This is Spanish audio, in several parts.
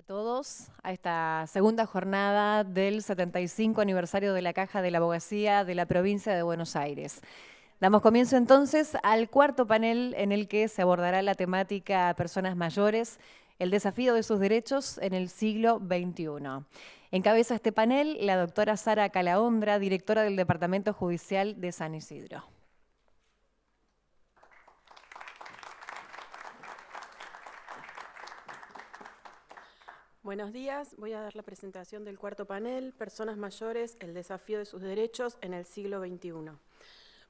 A todos a esta segunda jornada del 75 aniversario de la Caja de la Abogacía de la provincia de Buenos Aires. Damos comienzo entonces al cuarto panel en el que se abordará la temática personas mayores, el desafío de sus derechos en el siglo XXI. Encabeza este panel la doctora Sara Calahondra, directora del Departamento Judicial de San Isidro. Buenos días, voy a dar la presentación del cuarto panel, Personas Mayores, el desafío de sus derechos en el siglo XXI.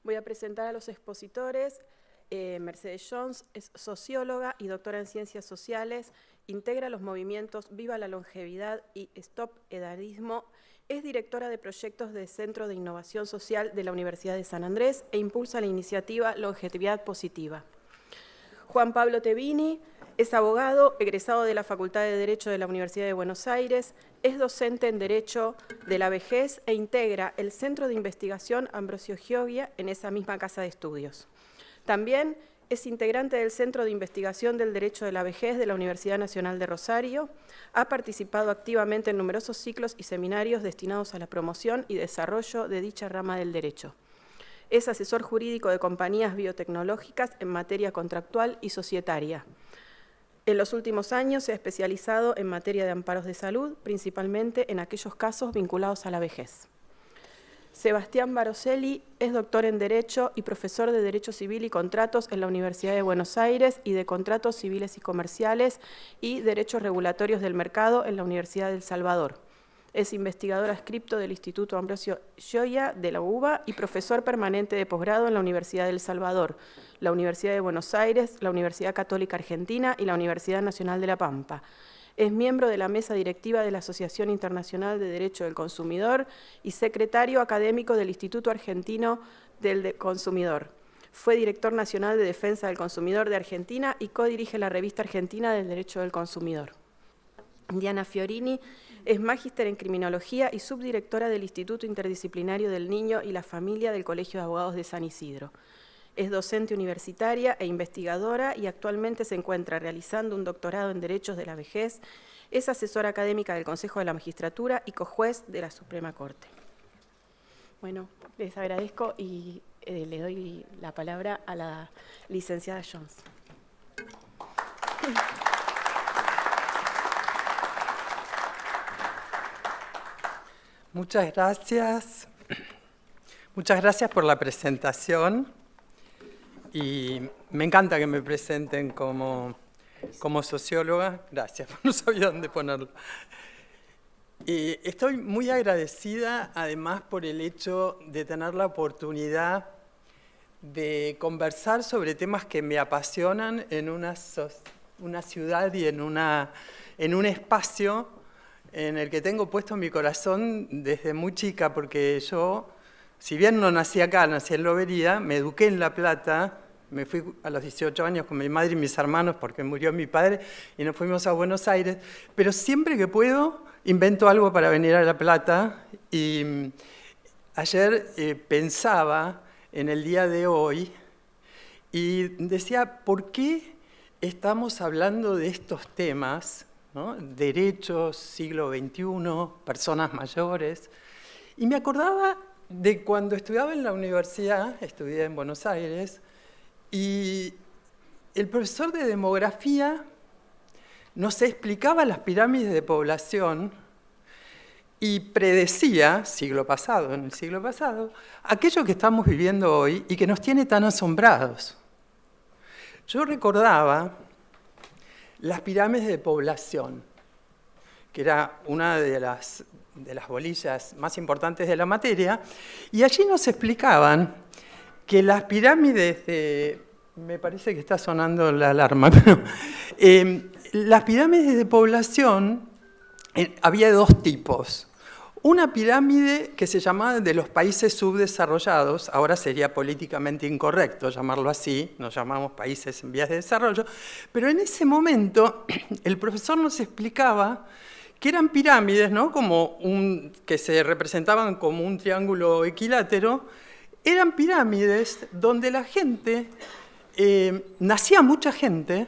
Voy a presentar a los expositores. Mercedes Jones es socióloga y doctora en Ciencias Sociales, integra los movimientos Viva la Longevidad y Stop Edadismo, es directora de proyectos del Centro de Innovación Social de la Universidad de San Andrés e impulsa la iniciativa Longevidad Positiva. Juan Pablo Tevini es abogado, egresado de la Facultad de Derecho de la Universidad de Buenos Aires, es docente en Derecho de la Vejez e integra el Centro de Investigación Ambrosio Gioia en esa misma casa de estudios. También es integrante del Centro de Investigación del Derecho de la Vejez de la Universidad Nacional de Rosario, ha participado activamente en numerosos ciclos y seminarios destinados a la promoción y desarrollo de dicha rama del derecho. Es asesor jurídico de compañías biotecnológicas en materia contractual y societaria. En los últimos años se ha especializado en materia de amparos de salud, principalmente en aquellos casos vinculados a la vejez. Sebastián Baroselli es doctor en Derecho y profesor de Derecho Civil y Contratos en la Universidad de Buenos Aires y de Contratos Civiles y Comerciales y Derechos Regulatorios del Mercado en la Universidad de El Salvador. Es investigador adscripto del Instituto Ambrosio Gioia de la UBA y profesor permanente de posgrado en la Universidad de El Salvador, la Universidad de Buenos Aires, la Universidad Católica Argentina y la Universidad Nacional de La Pampa. Es miembro de la mesa directiva de la Asociación Internacional de Derecho del Consumidor y secretario académico del Instituto Argentino del Consumidor. Fue director nacional de Defensa del Consumidor de Argentina y codirige la revista argentina del Derecho del Consumidor. Diana Fiorini es magíster en Criminología y subdirectora del Instituto Interdisciplinario del Niño y la Familia del Colegio de Abogados de San Isidro. Es docente universitaria e investigadora y actualmente se encuentra realizando un doctorado en Derechos de la Vejez. Es asesora académica del Consejo de la Magistratura y cojuez de la Suprema Corte. Bueno, les agradezco y le doy la palabra a la licenciada Jones. Muchas gracias. Muchas gracias por la presentación. Y me encanta que me presenten como socióloga. Gracias, no sabía dónde ponerlo. Estoy muy agradecida, además, por el hecho de tener la oportunidad de conversar sobre temas que me apasionan en una ciudad y en un espacio en el que tengo puesto mi corazón desde muy chica, porque yo, si bien no nací acá, nací en Lobería, me eduqué en La Plata. Me fui a los 18 años con mi madre y mis hermanos porque murió mi padre y nos fuimos a Buenos Aires. Pero siempre que puedo, invento algo para venir a La Plata. Y ayer pensaba en el día de hoy y decía, ¿por qué estamos hablando de estos temas, ¿no? Derechos, siglo XXI, personas mayores? Y me acordaba de cuando estudiaba en la universidad, estudié en Buenos Aires, y el profesor de demografía nos explicaba las pirámides de población y predecía, en el siglo pasado, aquello que estamos viviendo hoy y que nos tiene tan asombrados. Yo recordaba las pirámides de población, que era una de las bolillas más importantes de la materia, y allí nos explicaban que las pirámides de... Me parece que está sonando la alarma, pero las pirámides de población había dos tipos. Una pirámide que se llamaba de los países subdesarrollados, ahora sería políticamente incorrecto llamarlo así, nos llamamos países en vías de desarrollo, pero en ese momento el profesor nos explicaba que eran pirámides, ¿no? Que se representaban como un triángulo equilátero. Eran pirámides donde la gente, nacía mucha gente,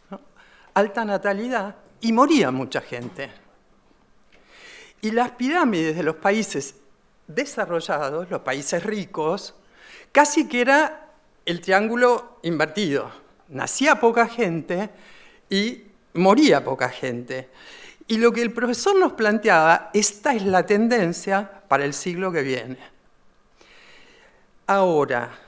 ¿no? Alta natalidad, y moría mucha gente. Y las pirámides de los países desarrollados, los países ricos, casi que era el triángulo invertido. Nacía poca gente y moría poca gente. Y lo que el profesor nos planteaba, esta es la tendencia para el siglo que viene. Ahora,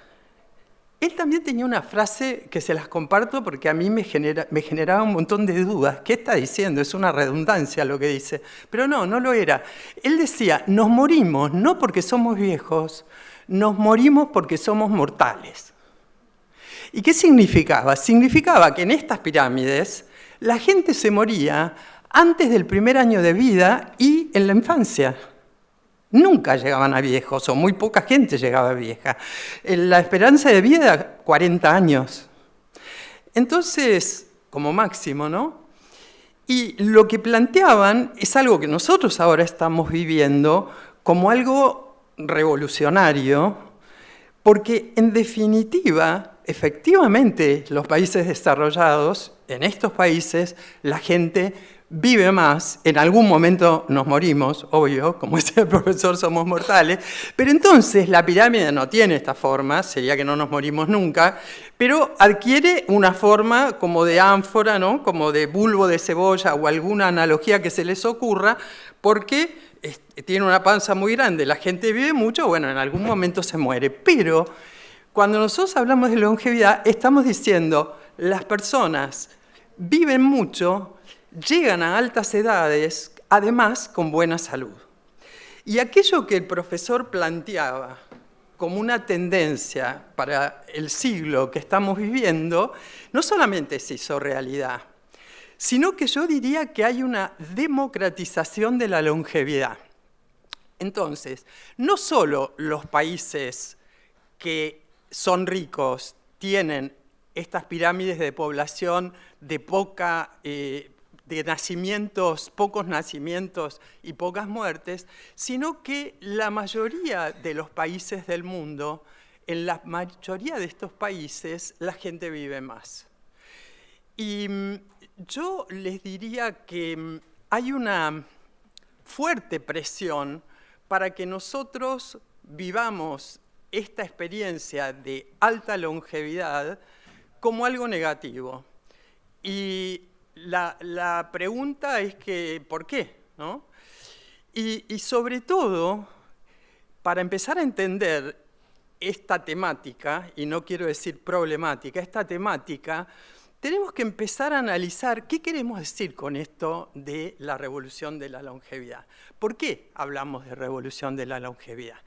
él también tenía una frase que se las comparto porque a mí me generaba un montón de dudas. ¿Qué está diciendo? Es una redundancia lo que dice. Pero no lo era. Él decía, nos morimos no porque somos viejos, nos morimos porque somos mortales. ¿Y qué significaba? Significaba que en estas pirámides la gente se moría antes del primer año de vida y en la infancia. Nunca llegaban a viejos, o muy poca gente llegaba a vieja. La esperanza de vida era 40 años. Entonces, como máximo, ¿no? Y lo que planteaban es algo que nosotros ahora estamos viviendo como algo revolucionario, porque en definitiva, efectivamente, los países desarrollados, en estos países, la gente vive más, en algún momento nos morimos, obvio, como decía el profesor, somos mortales, pero entonces la pirámide no tiene esta forma, sería que no nos morimos nunca, pero adquiere una forma como de ánfora, ¿no? Como de bulbo de cebolla o alguna analogía que se les ocurra, porque tiene una panza muy grande, la gente vive mucho, bueno, en algún momento se muere, pero cuando nosotros hablamos de longevidad, estamos diciendo, las personas viven mucho, llegan a altas edades, además con buena salud. Y aquello que el profesor planteaba como una tendencia para el siglo que estamos viviendo, no solamente se hizo realidad, sino que yo diría que hay una democratización de la longevidad. Entonces, no solo los países que son ricos tienen estas pirámides de población de de nacimientos, pocos nacimientos y pocas muertes, sino que la mayoría de los países del mundo, en la mayoría de estos países, la gente vive más. Y yo les diría que hay una fuerte presión para que nosotros vivamos esta experiencia de alta longevidad como algo negativo. Y la pregunta es que, ¿por qué? ¿No? Y sobre todo, para empezar a entender esta temática, y no quiero decir problemática, esta temática, tenemos que empezar a analizar qué queremos decir con esto de la revolución de la longevidad. ¿Por qué hablamos de revolución de la longevidad?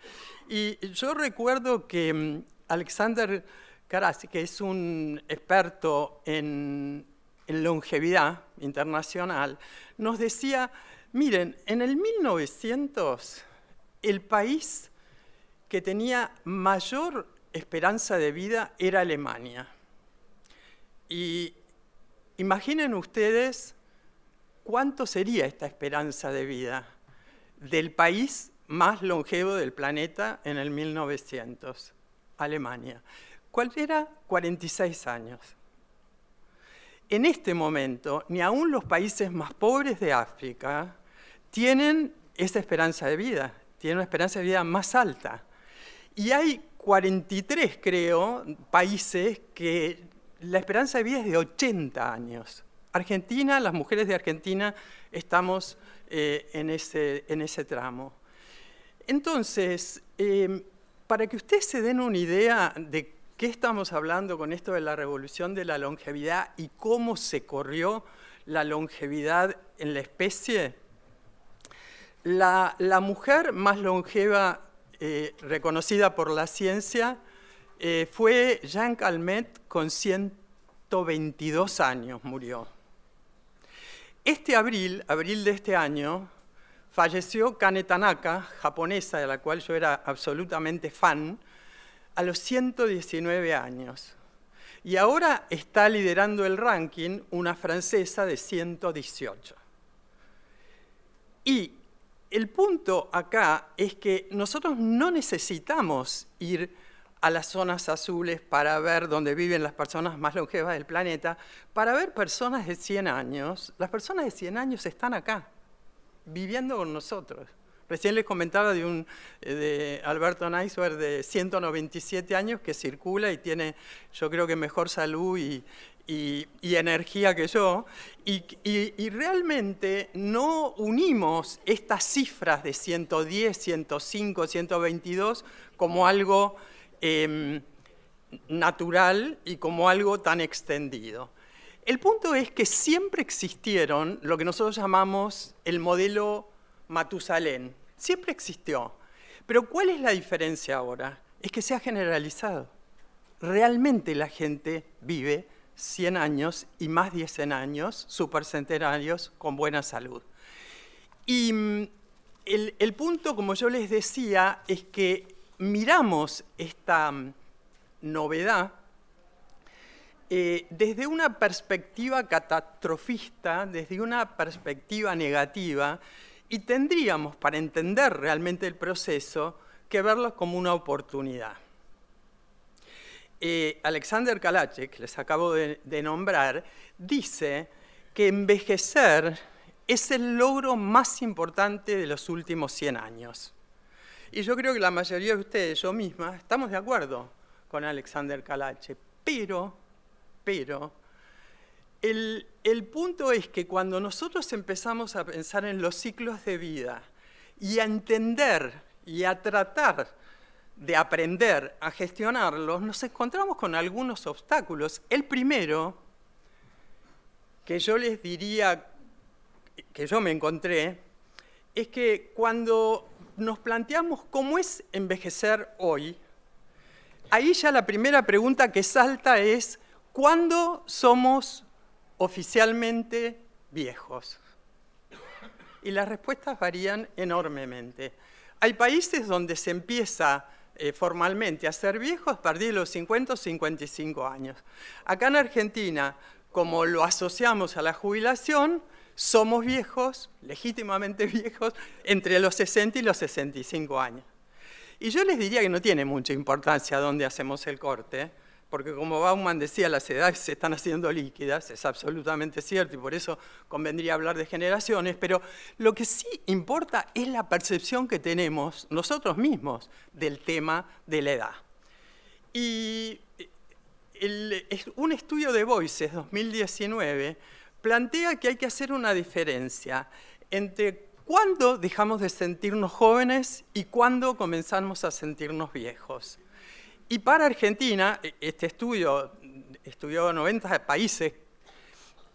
Y yo recuerdo que Alexander Karasy, que es un experto en longevidad internacional, nos decía, miren, en el 1900 el país que tenía mayor esperanza de vida era Alemania. Y imaginen ustedes cuánto sería esta esperanza de vida del país más longevo del planeta en el 1900, Alemania. ¿Cuál era? 46 años. En este momento, ni aún los países más pobres de África tienen esa esperanza de vida, tienen una esperanza de vida más alta. Y hay 43, creo, países que la esperanza de vida es de 80 años. Argentina, las mujeres de Argentina estamos en ese tramo. Entonces, para que ustedes se den una idea de qué estamos hablando con esto de la revolución de la longevidad y cómo se corrió la longevidad en la especie, la mujer más longeva reconocida por la ciencia fue Jeanne Calment, con 122 años murió. Este abril de este año, falleció Kane Tanaka, japonesa, de la cual yo era absolutamente fan, a los 119 años. Y ahora está liderando el ranking una francesa de 118. Y el punto acá es que nosotros no necesitamos ir a las zonas azules para ver dónde viven las personas más longevas del planeta, para ver personas de 100 años. Las personas de 100 años están acá, viviendo con nosotros. Recién les comentaba de Alberto Neisberg de 197 años que circula y tiene, yo creo que mejor salud y energía que yo, y realmente no unimos estas cifras de 110, 105, 122 como algo natural y como algo tan extendido. El punto es que siempre existieron lo que nosotros llamamos el modelo Matusalén. Siempre existió. Pero ¿cuál es la diferencia ahora? Es que se ha generalizado. Realmente la gente vive 100 años y más de 100 años, supercentenarios, con buena salud. Y el punto, como yo les decía, es que miramos esta novedad desde una perspectiva catastrofista, desde una perspectiva negativa, y tendríamos, para entender realmente el proceso, que verlo como una oportunidad. Alexander Kalachik, que les acabo de nombrar, dice que envejecer es el logro más importante de los últimos 100 años. Y yo creo que la mayoría de ustedes, yo misma, estamos de acuerdo con Alexander Kalachik. Pero el punto es que cuando nosotros empezamos a pensar en los ciclos de vida y a entender y a tratar de aprender a gestionarlos, nos encontramos con algunos obstáculos. El primero, que yo les diría, que yo me encontré, es que cuando nos planteamos cómo es envejecer hoy, ahí ya la primera pregunta que salta es, ¿cuándo somos oficialmente viejos? Y las respuestas varían enormemente. Hay países donde se empieza formalmente a ser viejos a partir de los 50 o 55 años. Acá en Argentina, como lo asociamos a la jubilación, somos viejos, legítimamente viejos, entre los 60 y los 65 años. Y yo les diría que no tiene mucha importancia dónde hacemos el corte, porque como Bauman decía, las edades se están haciendo líquidas, es absolutamente cierto, y por eso convendría hablar de generaciones, pero lo que sí importa es la percepción que tenemos nosotros mismos del tema de la edad. Y un estudio de Voices 2019 plantea que hay que hacer una diferencia entre cuándo dejamos de sentirnos jóvenes y cuándo comenzamos a sentirnos viejos. Y para Argentina, este estudio estudió 90 países,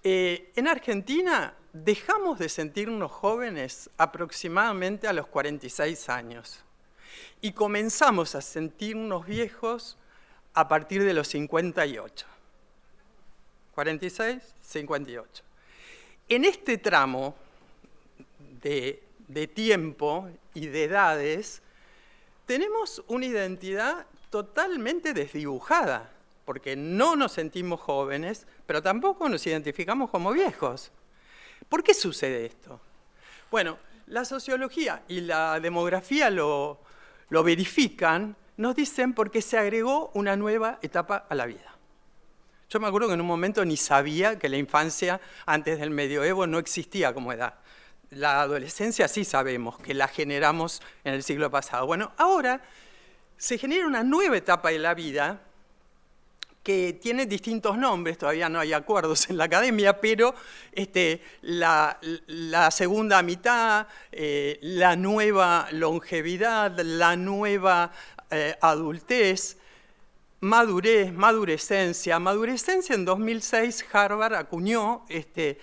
en Argentina dejamos de sentirnos jóvenes aproximadamente a los 46 años y comenzamos a sentirnos viejos a partir de los 58. 46, 58. En este tramo de tiempo y de edades, tenemos una identidad totalmente desdibujada, porque no nos sentimos jóvenes, pero tampoco nos identificamos como viejos. ¿Por qué sucede esto? Bueno, la sociología y la demografía lo verifican, nos dicen porque se agregó una nueva etapa a la vida. Yo me acuerdo que en un momento ni sabía que la infancia antes del medioevo no existía como edad. La adolescencia sí sabemos que la generamos en el siglo pasado. Bueno, ahora se genera una nueva etapa de la vida que tiene distintos nombres, todavía no hay acuerdos en la academia, pero la segunda mitad, la nueva longevidad, la nueva adultez, madurez, madurescencia. Madurescencia en 2006 Harvard acuñó este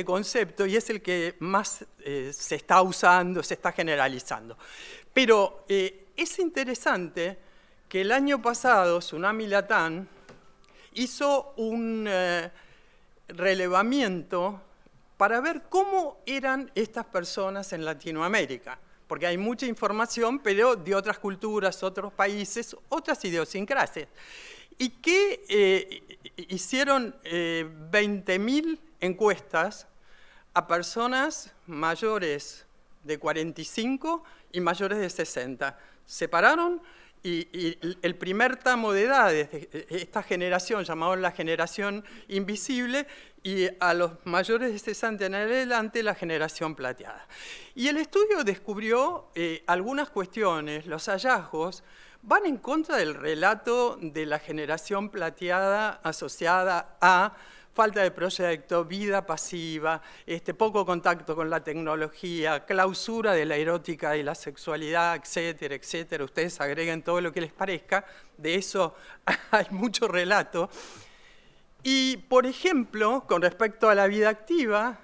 concepto y es el que más se está usando, se está generalizando. Pero es interesante que el año pasado Tsunami Latam hizo un relevamiento para ver cómo eran estas personas en Latinoamérica, porque hay mucha información, pero de otras culturas, otros países, otras idiosincrasias. Y que hicieron 20.000 encuestas a personas mayores de 45 y mayores de 60. Separaron y el primer tramo de edades de esta generación, llamada la generación invisible, y a los mayores de 60 en adelante, la generación plateada. Y el estudio descubrió algunas cuestiones, los hallazgos van en contra del relato de la generación plateada asociada a falta de proyecto, vida pasiva, poco contacto con la tecnología, clausura de la erótica y la sexualidad, etcétera, etcétera. Ustedes agreguen todo lo que les parezca, de eso hay mucho relato. Y, por ejemplo, con respecto a la vida activa,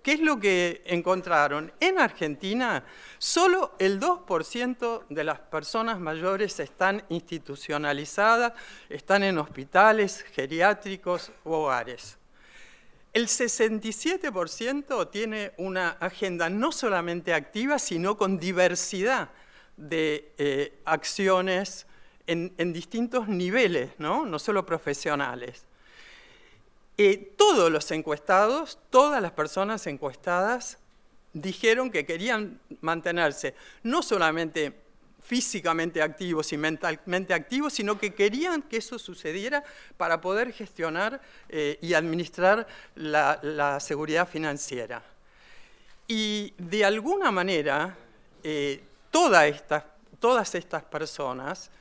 ¿qué es lo que encontraron? En Argentina, solo el 2% de las personas mayores están institucionalizadas, están en hospitales, geriátricos u hogares. El 67% tiene una agenda no solamente activa, sino con diversidad de acciones en distintos niveles, no solo profesionales. Todos los encuestados, todas las personas encuestadas dijeron que querían mantenerse no solamente físicamente activos y mentalmente activos, sino que querían que eso sucediera para poder gestionar y administrar la seguridad financiera. Y de alguna manera, todas estas personas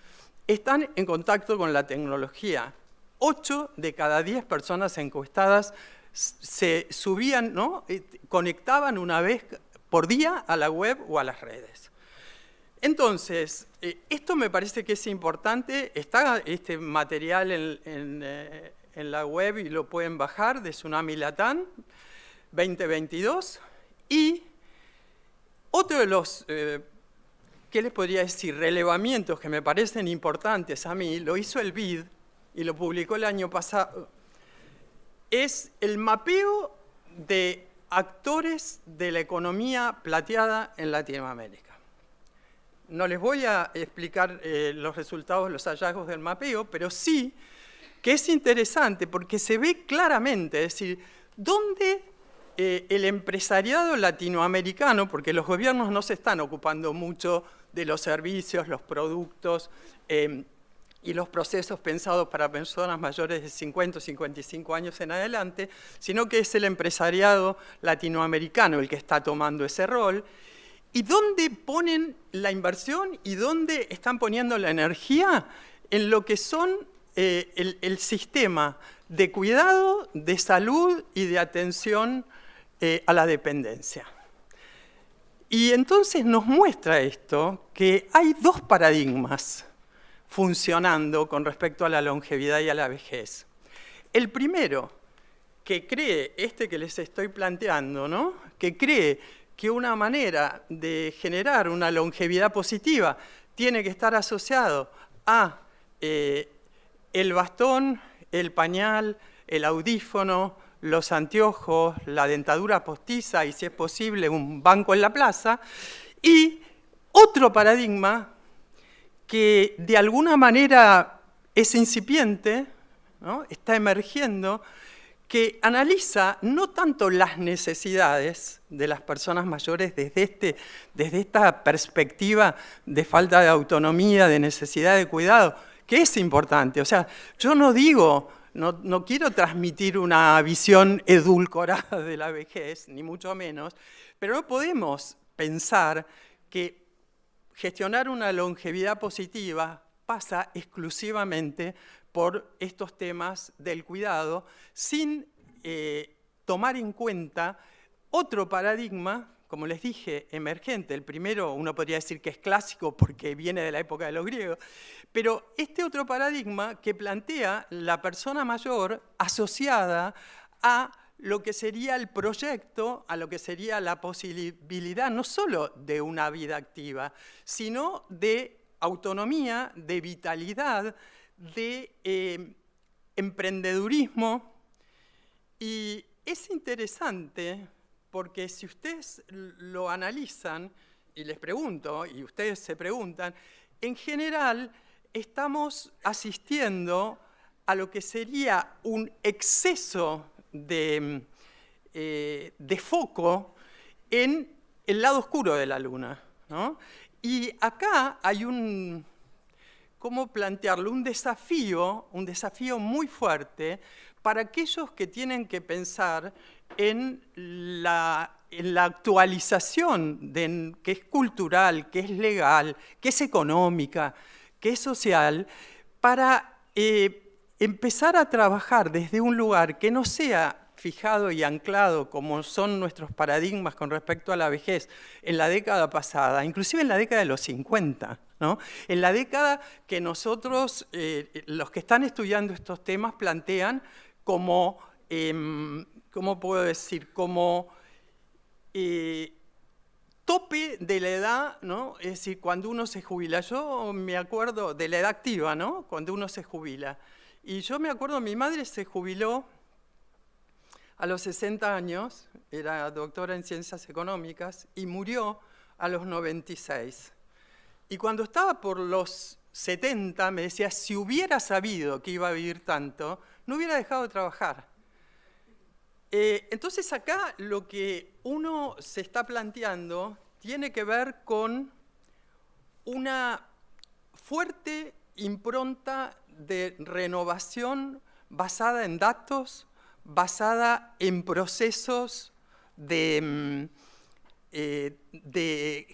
están en contacto con la tecnología. 8 de cada 10 personas encuestadas se subían, conectaban una vez por día a la web o a las redes. Entonces, esto me parece que es importante. Está este material en la web y lo pueden bajar, de Tsunami Latam 2022. Y otro de los, ¿qué les podría decir?, relevamientos que me parecen importantes a mí, lo hizo el BID, y lo publicó el año pasado, es el mapeo de actores de la economía plateada en Latinoamérica. No les voy a explicar los resultados, los hallazgos del mapeo, pero sí que es interesante porque se ve claramente, es decir, dónde el empresariado latinoamericano, porque los gobiernos no se están ocupando mucho de los servicios, los productos, y los procesos pensados para personas mayores de 50 o 55 años en adelante, sino que es el empresariado latinoamericano el que está tomando ese rol, y dónde ponen la inversión y dónde están poniendo la energía en lo que son el sistema de cuidado, de salud y de atención a la dependencia. Y entonces nos muestra esto que hay dos paradigmas funcionando con respecto a la longevidad y a la vejez. El primero, que cree, que les estoy planteando, que cree que una manera de generar una longevidad positiva tiene que estar asociado a el bastón, el pañal, el audífono, los anteojos, la dentadura postiza y, si es posible, un banco en la plaza. Y otro paradigma que de alguna manera es incipiente, está emergiendo, que analiza no tanto las necesidades de las personas mayores desde esta perspectiva de falta de autonomía, de necesidad de cuidado, que es importante. O sea, yo no digo, no quiero transmitir una visión edulcorada de la vejez, ni mucho menos, pero no podemos pensar que gestionar una longevidad positiva pasa exclusivamente por estos temas del cuidado, sin tomar en cuenta otro paradigma, como les dije, emergente. El primero uno podría decir que es clásico porque viene de la época de los griegos, pero este otro paradigma que plantea la persona mayor asociada a lo que sería el proyecto, a lo que sería la posibilidad no solo de una vida activa, sino de autonomía, de vitalidad, de emprendedurismo. Y es interesante porque si ustedes lo analizan, y les pregunto, y ustedes se preguntan, en general estamos asistiendo a lo que sería un exceso de foco en el lado oscuro de la luna, Y acá hay ¿cómo plantearlo? Un desafío muy fuerte para aquellos que tienen que pensar en la actualización que es cultural, que es legal, que es económica, que es social, para empezar a trabajar desde un lugar que no sea fijado y anclado como son nuestros paradigmas con respecto a la vejez en la década pasada, inclusive en la década de los 50, ¿no? En la década que nosotros, los que están estudiando estos temas, plantean como, ¿cómo puedo decir? Como tope de la edad, ¿no? Es decir, cuando uno se jubila. Yo me acuerdo de la edad activa, ¿no? Cuando uno se jubila. Y yo me acuerdo, mi madre se jubiló a los 60 años, era doctora en ciencias económicas, y murió a los 96. Y cuando estaba por los 70, me decía, si hubiera sabido que iba a vivir tanto, no hubiera dejado de trabajar. Entonces acá lo que uno se está planteando tiene que ver con una fuerte impronta de renovación basada en datos, basada en procesos de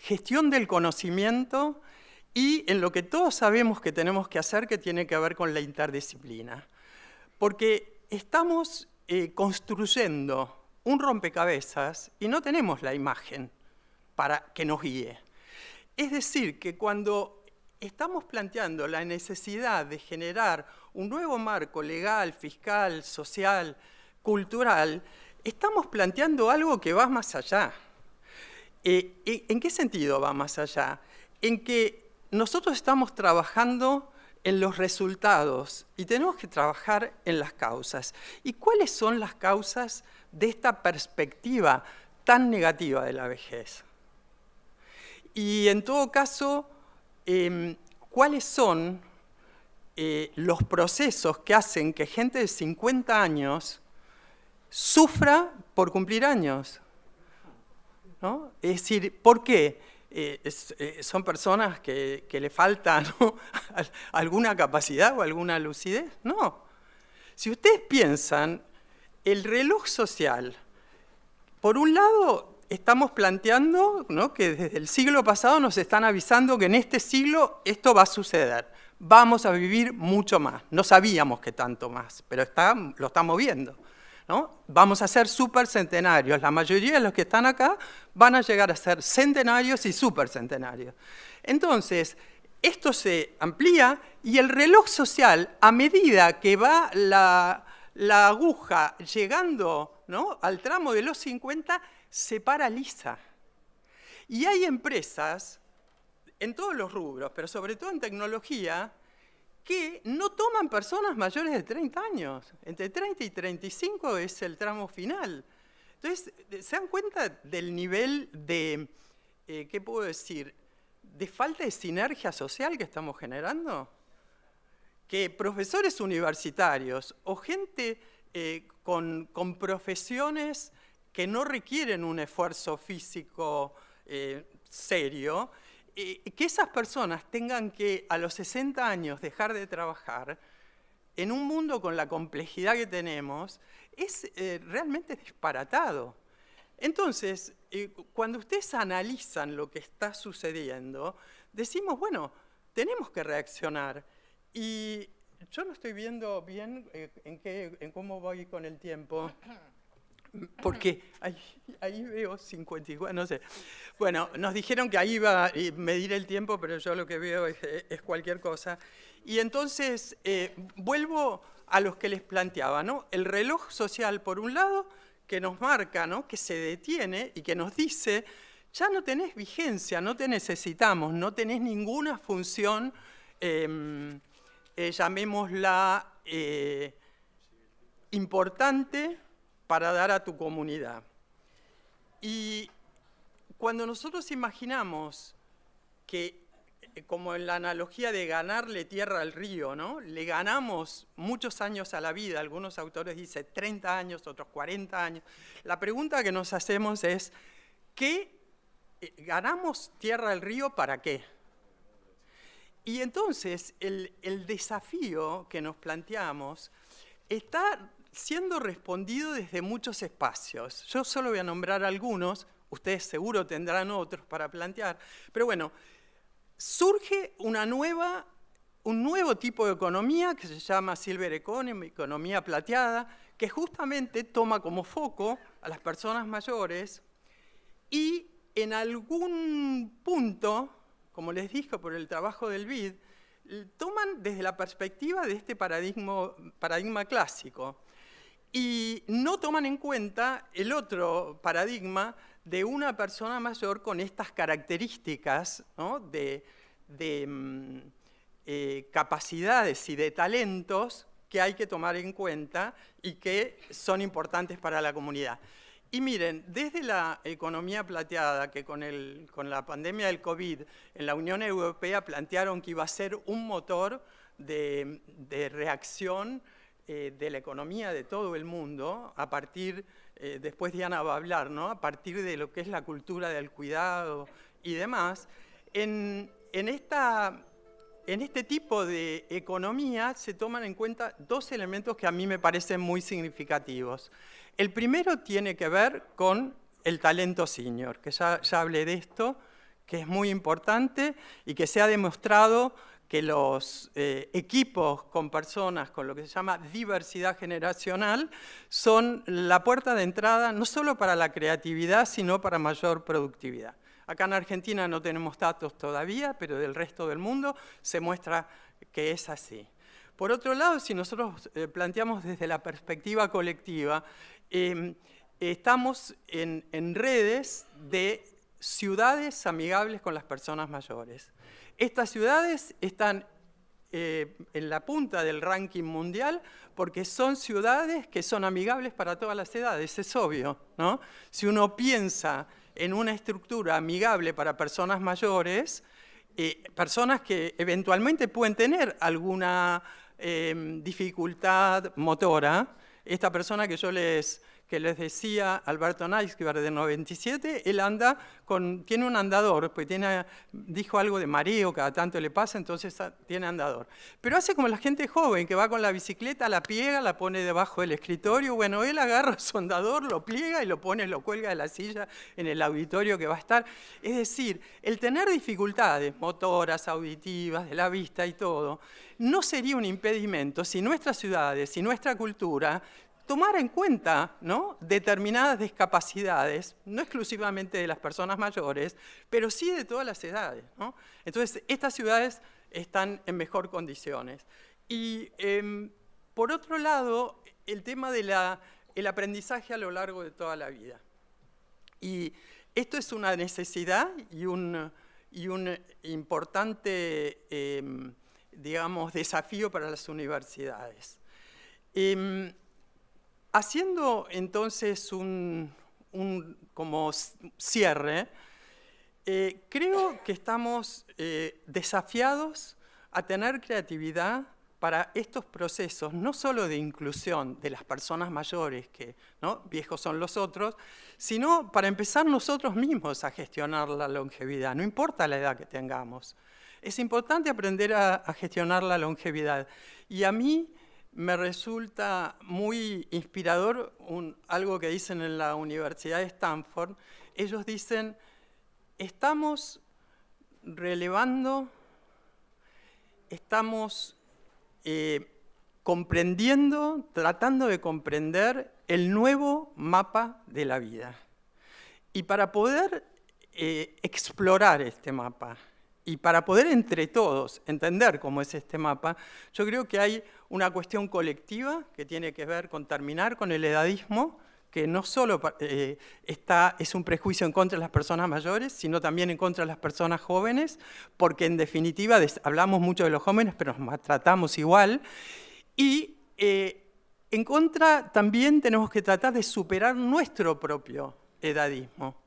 gestión del conocimiento y en lo que todos sabemos que tenemos que hacer, que tiene que ver con la interdisciplina. Porque estamos construyendo un rompecabezas y no tenemos la imagen para que nos guíe. Es decir, que cuando estamos planteando la necesidad de generar un nuevo marco legal, fiscal, social, cultural, estamos planteando algo que va más allá. ¿En qué sentido va más allá? En que nosotros estamos trabajando en los resultados y tenemos que trabajar en las causas. ¿Y cuáles son las causas de esta perspectiva tan negativa de la vejez? Y en todo caso, ¿cuáles son los procesos que hacen que gente de 50 años sufra por cumplir años? ¿No? Es decir, ¿por qué? ¿Son personas que le falta, ¿no? alguna capacidad o alguna lucidez? No. Si ustedes piensan, el reloj social, por un lado, estamos planteando, ¿no?, que desde el siglo pasado nos están avisando que en este siglo esto va a suceder. Vamos a vivir mucho más. No sabíamos que tanto más, pero lo estamos viendo, ¿no? Vamos a ser supercentenarios. La mayoría de los que están acá van a llegar a ser centenarios y supercentenarios. Entonces, esto se amplía y el reloj social, a medida que va la aguja llegando, ¿no?, al tramo de los 50, se paraliza. Y hay empresas en todos los rubros, pero sobre todo en tecnología, que no toman personas mayores de 30 años. Entre 30 y 35 es el tramo final. Entonces, ¿se dan cuenta del nivel de, qué puedo decir, de falta de sinergia social que estamos generando? Que profesores universitarios o gente con profesiones que no requieren un esfuerzo físico serio, que esas personas tengan que a los 60 años dejar de trabajar en un mundo con la complejidad que tenemos, es realmente disparatado. Entonces, cuando ustedes analizan lo que está sucediendo, decimos, bueno, tenemos que reaccionar. Y yo no estoy viendo bien en cómo voy con el tiempo. Porque ahí veo 54, no sé. Bueno, nos dijeron que ahí iba a medir el tiempo, pero yo lo que veo es cualquier cosa. Y entonces vuelvo a los que les planteaba, ¿no? El reloj social, por un lado, que nos marca, ¿no?, que se detiene y que nos dice, ya no tenés vigencia, no te necesitamos, no tenés ninguna función, llamémosla importante, para dar a tu comunidad. Y cuando nosotros imaginamos que, como en la analogía de ganarle tierra al río, ¿no?, le ganamos muchos años a la vida, algunos autores dicen 30 años, otros 40 años, la pregunta que nos hacemos es, ¿qué ¿ganamos tierra del río para qué? Y entonces el desafío que nos planteamos está siendo respondido desde muchos espacios. Yo solo voy a nombrar algunos, ustedes seguro tendrán otros para plantear, pero bueno, surge un nuevo tipo de economía que se llama Silver Economy, economía plateada, que justamente toma como foco a las personas mayores y en algún punto, como les dije por el trabajo del BID, toman desde la perspectiva de este paradigma clásico y no toman en cuenta el otro paradigma de una persona mayor con estas características, ¿no? de capacidades y de talentos que hay que tomar en cuenta y que son importantes para la comunidad. Y miren, desde la economía plateada, que con la pandemia del COVID en la Unión Europea plantearon que iba a ser un motor de reacción de la economía de todo el mundo, a partir, después Diana va a hablar, ¿no? A partir de lo que es la cultura del cuidado y demás, en este tipo de economía se toman en cuenta dos elementos que a mí me parecen muy significativos. El primero tiene que ver con el talento senior, que ya hablé de esto, que es muy importante y que se ha demostrado que los equipos con personas con lo que se llama diversidad generacional son la puerta de entrada no solo para la creatividad, sino para mayor productividad. Acá en Argentina no tenemos datos todavía, pero del resto del mundo se muestra que es así. Por otro lado, si nosotros planteamos desde la perspectiva colectiva, estamos en redes de ciudades amigables con las personas mayores. Estas ciudades están en la punta del ranking mundial porque son ciudades que son amigables para todas las edades, es obvio, ¿no? Si uno piensa en una estructura amigable para personas mayores, personas que eventualmente pueden tener alguna dificultad motora. Esta persona que que les decía, Alberto Neisberg, de 97, él tiene un andador, pues dijo algo de mareo, cada tanto le pasa, entonces tiene andador. Pero hace como la gente joven, que va con la bicicleta, la pliega, la pone debajo del escritorio, bueno, él agarra su andador, lo pliega y lo cuelga de la silla en el auditorio que va a estar. Es decir, el tener dificultades motoras, auditivas, de la vista y todo, no sería un impedimento si nuestras ciudades, si nuestra cultura tomar en cuenta, ¿no?, determinadas discapacidades, no exclusivamente de las personas mayores, pero sí de todas las edades, ¿no? Entonces, estas ciudades están en mejor condiciones. Y, por otro lado, el tema del aprendizaje a lo largo de toda la vida. Y esto es una necesidad y un importante, digamos, desafío para las universidades. Haciendo entonces un como cierre, creo que estamos desafiados a tener creatividad para estos procesos, no solo de inclusión de las personas mayores, que, ¿no?, viejos son los otros, sino para empezar nosotros mismos a gestionar la longevidad, no importa la edad que tengamos. Es importante aprender a gestionar la longevidad. Y a mí me resulta muy inspirador algo que dicen en la Universidad de Stanford. Ellos dicen, estamos relevando, estamos comprendiendo, tratando de comprender el nuevo mapa de la vida. Y para poder explorar este mapa, y para poder entre todos entender cómo es este mapa, yo creo que hay una cuestión colectiva que tiene que ver con terminar con el edadismo, que no solo es un prejuicio en contra de las personas mayores, sino también en contra de las personas jóvenes, porque en definitiva hablamos mucho de los jóvenes, pero nos maltratamos igual. Y en contra también tenemos que tratar de superar nuestro propio edadismo.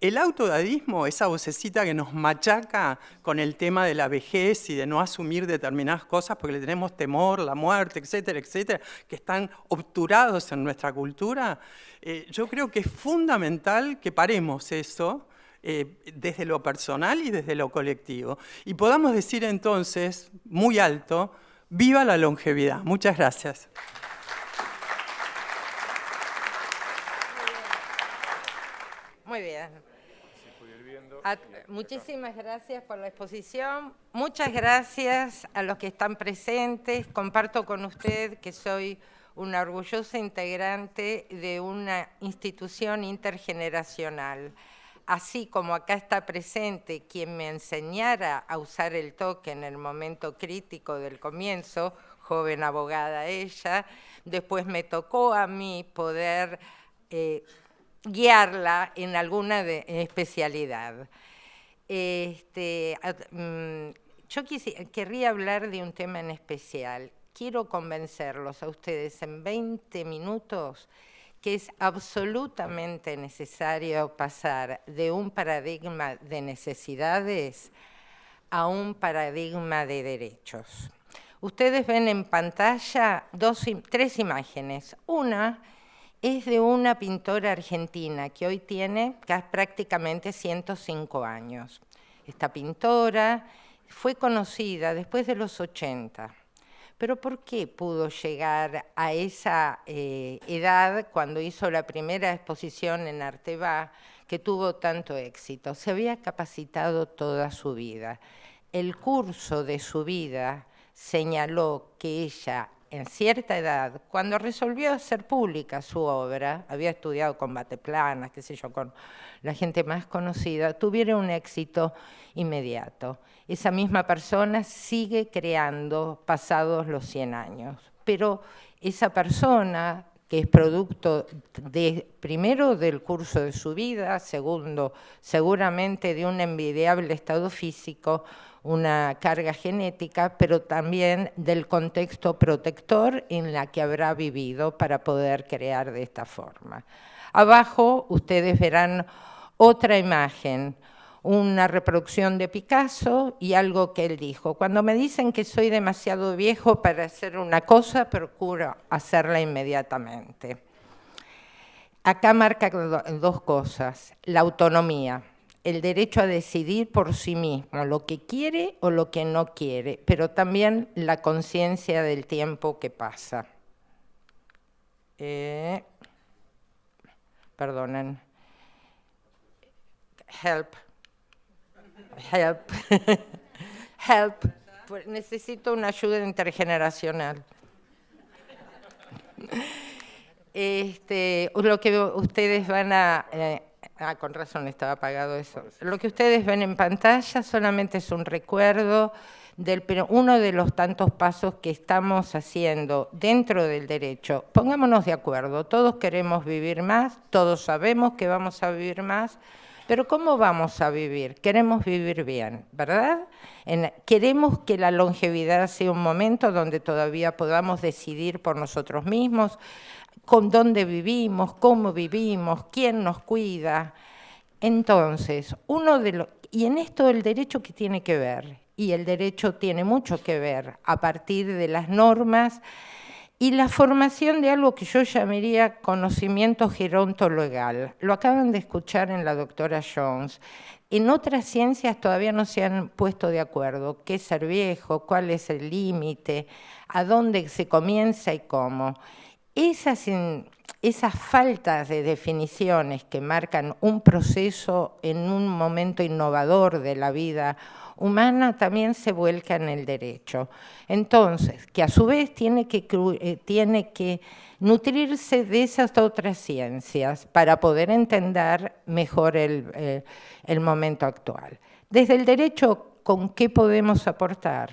El autoedadismo, esa vocecita que nos machaca con el tema de la vejez y de no asumir determinadas cosas porque le tenemos temor, la muerte, etcétera, etcétera, que están obturados en nuestra cultura, yo creo que es fundamental que paremos eso desde lo personal y desde lo colectivo. Y podamos decir entonces, muy alto, ¡viva la longevidad! Muchas gracias. Muy bien. Muchísimas gracias por la exposición. Muchas gracias a los que están presentes. Comparto con usted que soy una orgullosa integrante de una institución intergeneracional. Así como acá está presente quien me enseñara a usar el toque en el momento crítico del comienzo, joven abogada ella, después me tocó a mí poder guiarla en alguna especialidad. Yo querría hablar de un tema en especial. Quiero convencerlos a ustedes en 20 minutos que es absolutamente necesario pasar de un paradigma de necesidades a un paradigma de derechos. Ustedes ven en pantalla tres imágenes. Una es de una pintora argentina que hoy tiene prácticamente 105 años. Esta pintora fue conocida después de los 80. Pero ¿por qué pudo llegar a esa edad cuando hizo la primera exposición en Arteba que tuvo tanto éxito? Se había capacitado toda su vida. El curso de su vida señaló que ella, en cierta edad, cuando resolvió hacer pública su obra, había estudiado con Bateplanas, qué sé yo, con la gente más conocida, tuviera un éxito inmediato. Esa misma persona sigue creando pasados los 100 años, pero esa persona que es producto primero del curso de su vida, segundo, seguramente de un envidiable estado físico, una carga genética, pero también del contexto protector en la que habrá vivido para poder crear de esta forma. Abajo ustedes verán otra imagen, una reproducción de Picasso y algo que él dijo. Cuando me dicen que soy demasiado viejo para hacer una cosa, procuro hacerla inmediatamente. Acá marca dos cosas: la autonomía, el derecho a decidir por sí mismo lo que quiere o lo que no quiere, pero también la conciencia del tiempo que pasa. Perdonen. Help. Help. Necesito una ayuda intergeneracional. Lo que ustedes van a... con razón estaba apagado eso. Lo que ustedes ven en pantalla solamente es un recuerdo de uno de los tantos pasos que estamos haciendo dentro del derecho. Pongámonos de acuerdo, todos queremos vivir más, todos sabemos que vamos a vivir más, pero ¿cómo vamos a vivir? Queremos vivir bien, ¿verdad? Queremos que la longevidad sea un momento donde todavía podamos decidir por nosotros mismos, con dónde vivimos, cómo vivimos, quién nos cuida. Entonces, y en esto el derecho que tiene que ver, y el derecho tiene mucho que ver a partir de las normas y la formación de algo que yo llamaría conocimiento gerontolegal. Lo acaban de escuchar en la doctora Jones. En otras ciencias todavía no se han puesto de acuerdo qué es ser viejo, cuál es el límite, a dónde se comienza y cómo. Esas faltas de definiciones que marcan un proceso en un momento innovador de la vida humana también se vuelca en el derecho. Entonces, que a su vez tiene que nutrirse de esas otras ciencias para poder entender mejor el momento actual. Desde el derecho, ¿con qué podemos aportar?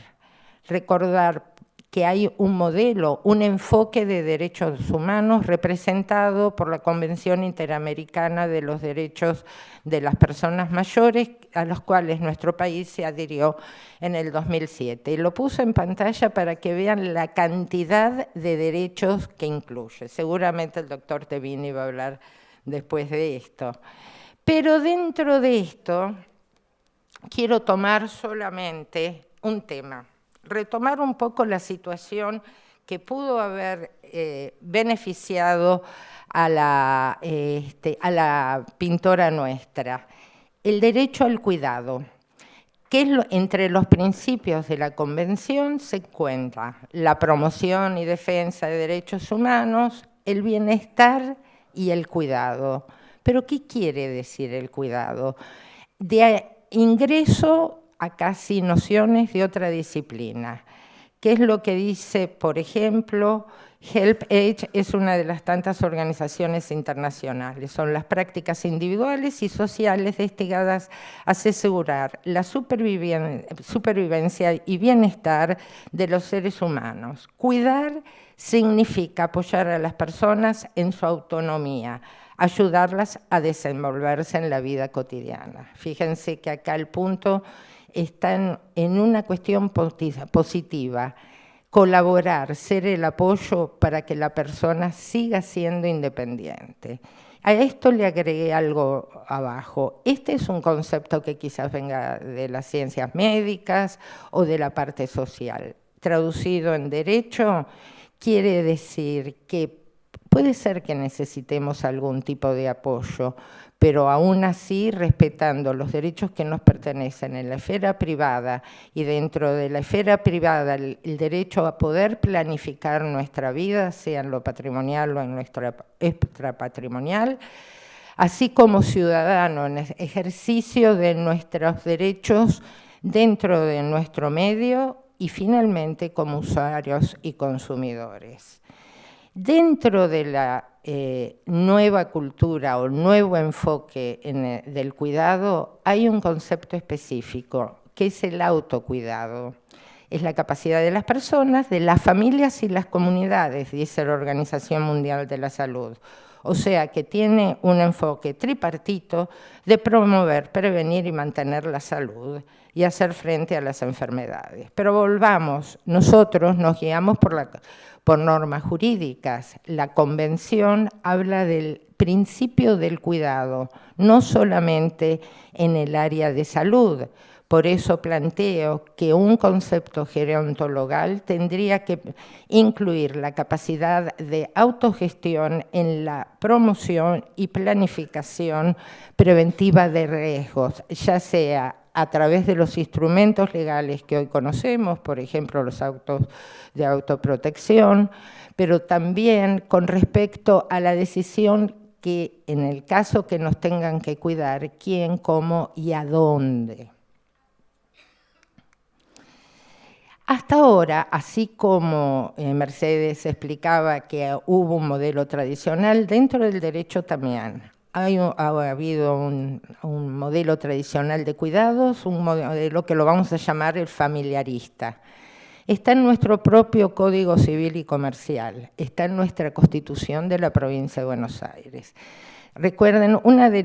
Recordar que hay un modelo, un enfoque de derechos humanos representado por la Convención Interamericana de los Derechos de las Personas Mayores, a los cuales nuestro país se adhirió en el 2007. Y lo puse en pantalla para que vean la cantidad de derechos que incluye. Seguramente el doctor Tevini va a hablar después de esto. Pero dentro de esto, quiero tomar solamente un tema. Retomar un poco la situación que pudo haber beneficiado a la pintora nuestra. el derecho al cuidado, que es entre los principios de la Convención se encuentra la promoción y defensa de derechos humanos, el bienestar y el cuidado. ¿Pero qué quiere decir el cuidado? De ingreso a casi nociones de otra disciplina. ¿Qué es lo que dice, por ejemplo, HelpAge? Es una de las tantas organizaciones internacionales. Son las prácticas individuales y sociales destinadas a asegurar la supervivencia y bienestar de los seres humanos. Cuidar significa apoyar a las personas en su autonomía, ayudarlas a desenvolverse en la vida cotidiana. Fíjense que acá el punto está en una cuestión positiva, colaborar, ser el apoyo para que la persona siga siendo independiente. A esto le agregué algo abajo. Este es un concepto que quizás venga de las ciencias médicas o de la parte social. Traducido en derecho, quiere decir que puede ser que necesitemos algún tipo de apoyo, pero aún así respetando los derechos que nos pertenecen en la esfera privada y dentro de la esfera privada el derecho a poder planificar nuestra vida, sea en lo patrimonial o en nuestra extrapatrimonial, así como ciudadano en ejercicio de nuestros derechos dentro de nuestro medio y finalmente como usuarios y consumidores. Dentro de la nueva cultura o nuevo enfoque del cuidado hay un concepto específico que es el autocuidado. Es la capacidad de las personas, de las familias y las comunidades, dice la Organización Mundial de la Salud. O sea que tiene un enfoque tripartito de promover, prevenir y mantener la salud y hacer frente a las enfermedades. Pero volvamos, nosotros nos guiamos por normas jurídicas. La Convención habla del principio del cuidado, no solamente en el área de salud. Por eso planteo que un concepto gerontologal tendría que incluir la capacidad de autogestión en la promoción y planificación preventiva de riesgos, ya sea a través de los instrumentos legales que hoy conocemos, por ejemplo, los autos de autoprotección, pero también con respecto a la decisión que en el caso que nos tengan que cuidar, quién, cómo y a dónde. Hasta ahora, así como Mercedes explicaba que hubo un modelo tradicional, dentro del derecho también ha habido un modelo tradicional de cuidados, un modelo que lo vamos a llamar el familiarista. Está en nuestro propio Código Civil y Comercial, está en nuestra Constitución de la Provincia de Buenos Aires. Recuerden, uno de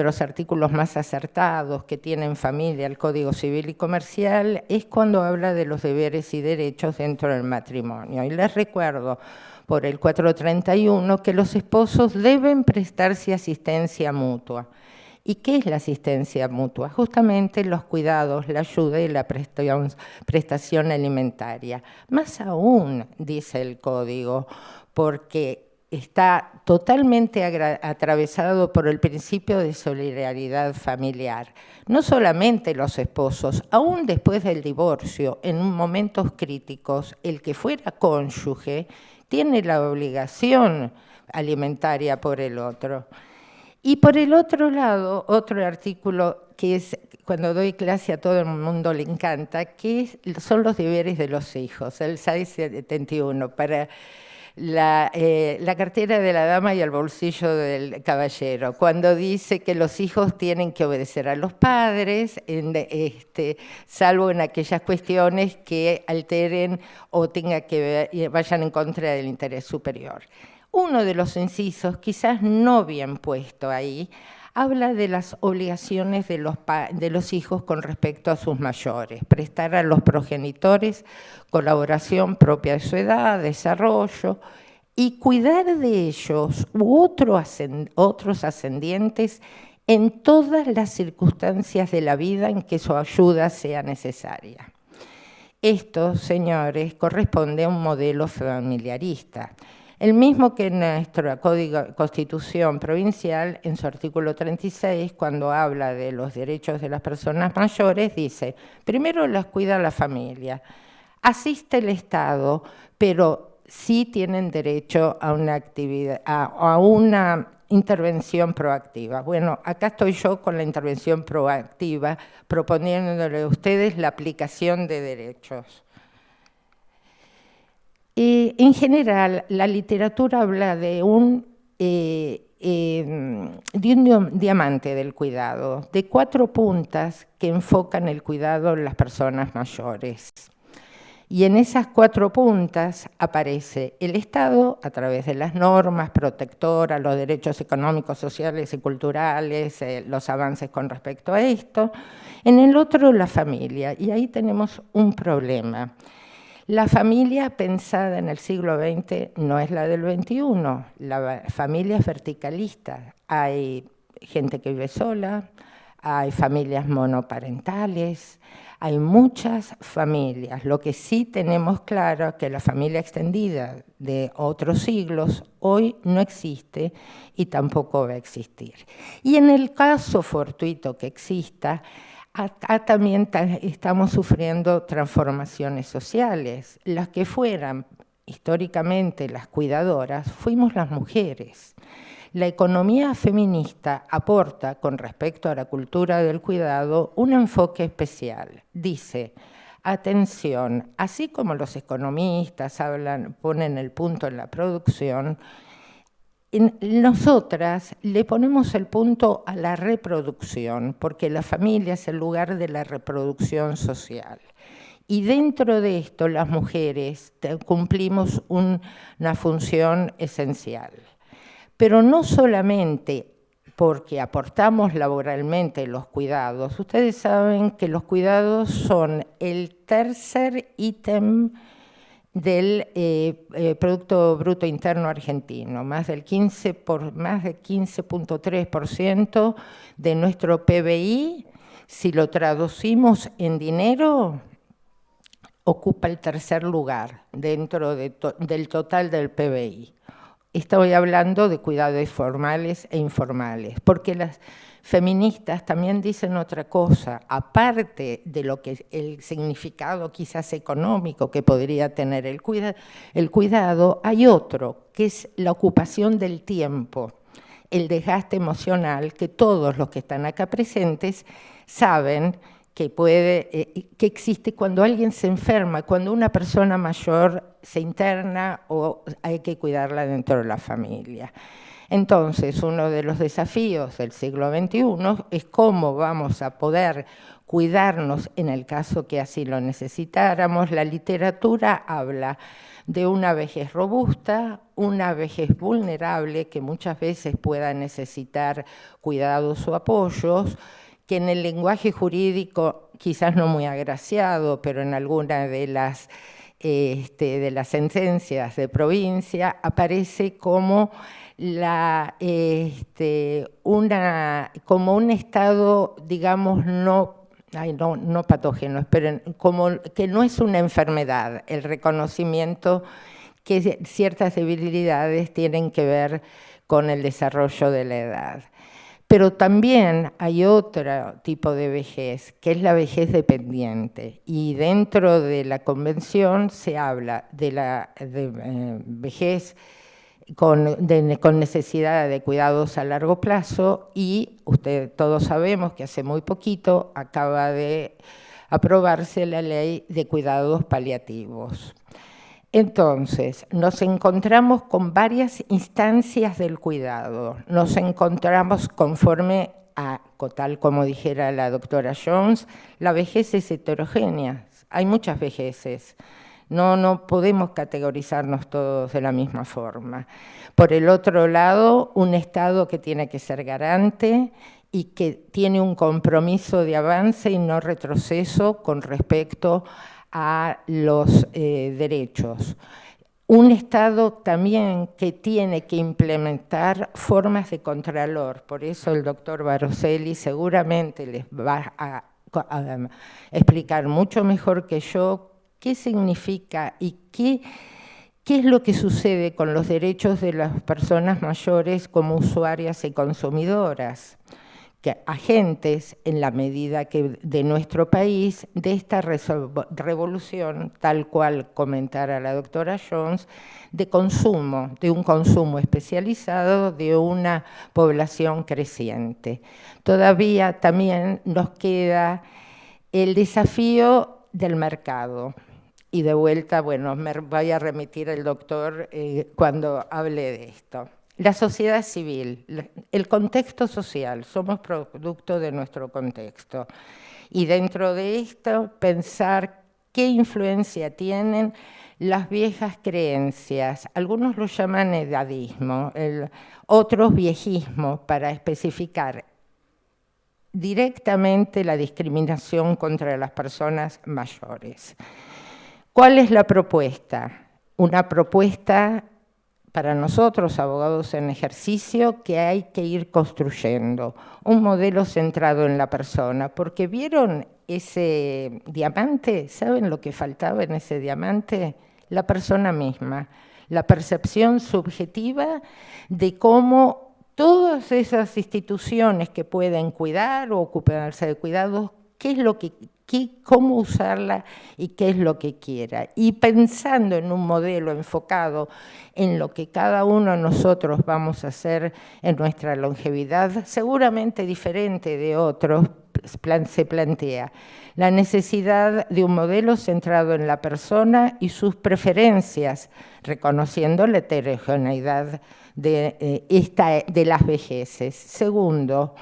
los artículos más acertados que tiene en familia el Código Civil y Comercial es cuando habla de los deberes y derechos dentro del matrimonio. Y les recuerdo por el 431 que los esposos deben prestarse asistencia mutua. ¿Y qué es la asistencia mutua? Justamente los cuidados, la ayuda y la prestación alimentaria. Más aún, dice el Código, porque está totalmente atravesado por el principio de solidaridad familiar. No solamente los esposos, aún después del divorcio, en momentos críticos, el que fuera cónyuge tiene la obligación alimentaria por el otro. Y por el otro lado, otro artículo que es, cuando doy clase a todo el mundo le encanta, que son los deberes de los hijos, el 671, para la cartera de la dama y el bolsillo del caballero, cuando dice que los hijos tienen que obedecer a los padres, salvo en aquellas cuestiones que alteren o vayan en contra del interés superior. Uno de los incisos, quizás no bien puesto ahí, habla de las obligaciones de los hijos con respecto a sus mayores, prestar a los progenitores colaboración propia de su edad, desarrollo, y cuidar de ellos u otros ascendientes en todas las circunstancias de la vida en que su ayuda sea necesaria. Esto, señores, corresponde a un modelo familiarista. el mismo que nuestra Constitución provincial, en su artículo 36, cuando habla de los derechos de las personas mayores, dice, primero las cuida la familia, asiste el Estado, pero sí tienen derecho a una actividad, a una intervención proactiva. Bueno, acá estoy yo con la intervención proactiva, proponiéndole a ustedes la aplicación de derechos. En general, la literatura habla de un diamante del cuidado, de 4 puntas que enfocan el cuidado de las personas mayores. Y en esas 4 puntas aparece el Estado a través de las normas protectoras, los derechos económicos, sociales y culturales, los avances con respecto a esto. En el otro, la familia, y ahí tenemos un problema. La familia pensada en el siglo XX no es la del XXI, la familia es verticalista. Hay gente que vive sola, hay familias monoparentales, hay muchas familias. Lo que sí tenemos claro es que la familia extendida de otros siglos hoy no existe y tampoco va a existir. Y en el caso fortuito que exista, acá también estamos sufriendo transformaciones sociales. Las que fueran históricamente las cuidadoras fuimos las mujeres. La economía feminista aporta, con respecto a la cultura del cuidado, un enfoque especial. Dice, atención, así como los economistas ponen el punto en la producción, nosotras le ponemos el punto a la reproducción, porque la familia es el lugar de la reproducción social. Y dentro de esto, las mujeres cumplimos una función esencial. Pero no solamente porque aportamos laboralmente los cuidados. Ustedes saben que los cuidados son el tercer ítem del Producto Bruto Interno argentino, más de 15.3% de nuestro PBI, si lo traducimos en dinero, ocupa el tercer lugar dentro del total del PBI. Estoy hablando de cuidados formales e informales, porque las feministas también dicen otra cosa, aparte de lo que el significado quizás económico que podría tener el cuidado, hay otro, que es la ocupación del tiempo, el desgaste emocional que todos los que están acá presentes saben que existe cuando alguien se enferma, cuando una persona mayor se interna o hay que cuidarla dentro de la familia. Entonces, uno de los desafíos del siglo XXI es cómo vamos a poder cuidarnos en el caso que así lo necesitáramos. La literatura habla de una vejez robusta, una vejez vulnerable que muchas veces pueda necesitar cuidados o apoyos, que en el lenguaje jurídico, quizás no muy agraciado, pero en alguna de las sentencias de provincia, aparece como como un estado, digamos, no patógeno, pero como que no es una enfermedad, el reconocimiento que ciertas debilidades tienen que ver con el desarrollo de la edad. Pero también hay otro tipo de vejez, que es la vejez dependiente. Y dentro de la convención se habla de la vejez con necesidad de cuidados a largo plazo y todos sabemos que hace muy poquito acaba de aprobarse la ley de cuidados paliativos. Entonces, nos encontramos con varias instancias del cuidado. Nos encontramos conforme a, tal como dijera la doctora Jones, la vejez es heterogénea. Hay muchas vejeces. No podemos categorizarnos todos de la misma forma. Por el otro lado, un Estado que tiene que ser garante y que tiene un compromiso de avance y no retroceso con respecto a los derechos. Un Estado también que tiene que implementar formas de contralor. Por eso el doctor Baroselli seguramente les va a explicar mucho mejor que yo qué significa y qué ¿Qué es lo que sucede con los derechos de las personas mayores como usuarias y consumidoras? Que agentes, en la medida que de nuestro país, de esta revolución, tal cual comentara la doctora Jones, de consumo, de un consumo especializado de una población creciente. Todavía también nos queda el desafío del mercado. Y de vuelta, bueno, me voy a remitir al doctor cuando hable de esto. La sociedad civil, el contexto social, somos producto de nuestro contexto. Y dentro de esto, pensar qué influencia tienen las viejas creencias. Algunos lo llaman edadismo, otros viejismo, para especificar directamente la discriminación contra las personas mayores. ¿Cuál es la propuesta? Una propuesta para nosotros, abogados en ejercicio, que hay que ir construyendo. Un modelo centrado en la persona, porque ¿vieron ese diamante? ¿Saben lo que faltaba en ese diamante? La persona misma, la percepción subjetiva de cómo todas esas instituciones que pueden cuidar o ocuparse de cuidados, qué es lo que cómo usarla y qué es lo que quiera. Y pensando en un modelo enfocado en lo que cada uno de nosotros vamos a hacer en nuestra longevidad, seguramente diferente de otros, se plantea la necesidad de un modelo centrado en la persona y sus preferencias, reconociendo la heterogeneidad de las vejeces. Segundo,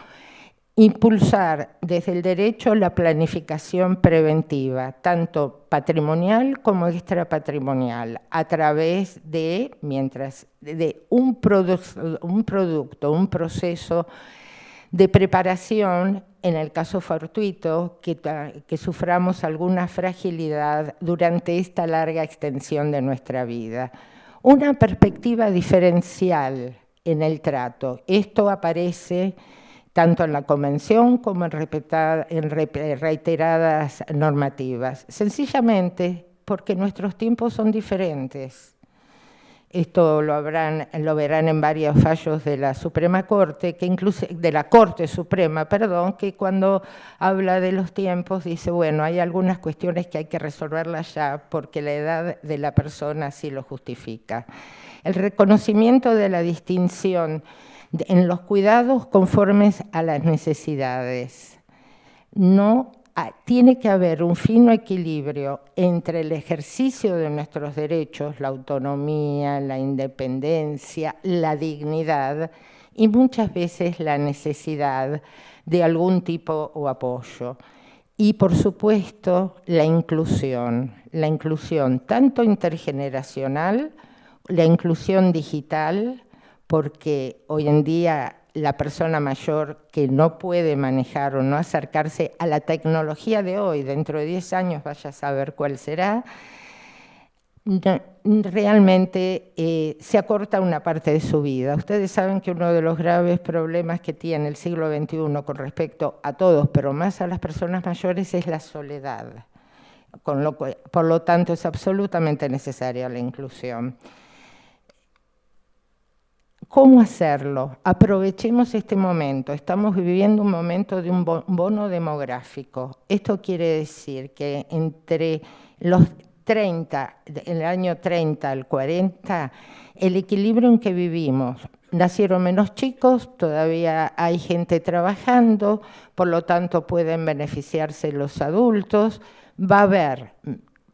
impulsar desde el derecho la planificación preventiva, tanto patrimonial como extrapatrimonial, a través de un producto, un proceso de preparación, en el caso fortuito, que suframos alguna fragilidad durante esta larga extensión de nuestra vida. Una perspectiva diferencial en el trato. Esto aparece tanto en la Convención como en reiteradas normativas, sencillamente porque nuestros tiempos son diferentes. Esto lo verán en varios fallos de la Suprema Corte, de la Corte Suprema, perdón, que cuando habla de los tiempos dice, bueno, hay algunas cuestiones que hay que resolverlas ya porque la edad de la persona sí lo justifica. El reconocimiento de la distinción en los cuidados conformes a las necesidades. Tiene que haber un fino equilibrio entre el ejercicio de nuestros derechos, la autonomía, la independencia, la dignidad y muchas veces la necesidad de algún tipo o apoyo. Y por supuesto la inclusión tanto intergeneracional, la inclusión digital, porque hoy en día la persona mayor que no puede manejar o no acercarse a la tecnología de hoy, dentro de 10 años vaya a saber cuál será, realmente se acorta una parte de su vida. Ustedes saben que uno de los graves problemas que tiene el siglo XXI con respecto a todos, pero más a las personas mayores, es la soledad. Por lo tanto, es absolutamente necesaria la inclusión. ¿Cómo hacerlo? Aprovechemos este momento. Estamos viviendo un momento de un bono demográfico. Esto quiere decir que entre los 30, el año 30 al 40, el equilibrio en que vivimos, nacieron menos chicos, todavía hay gente trabajando, por lo tanto pueden beneficiarse los adultos, va a haber,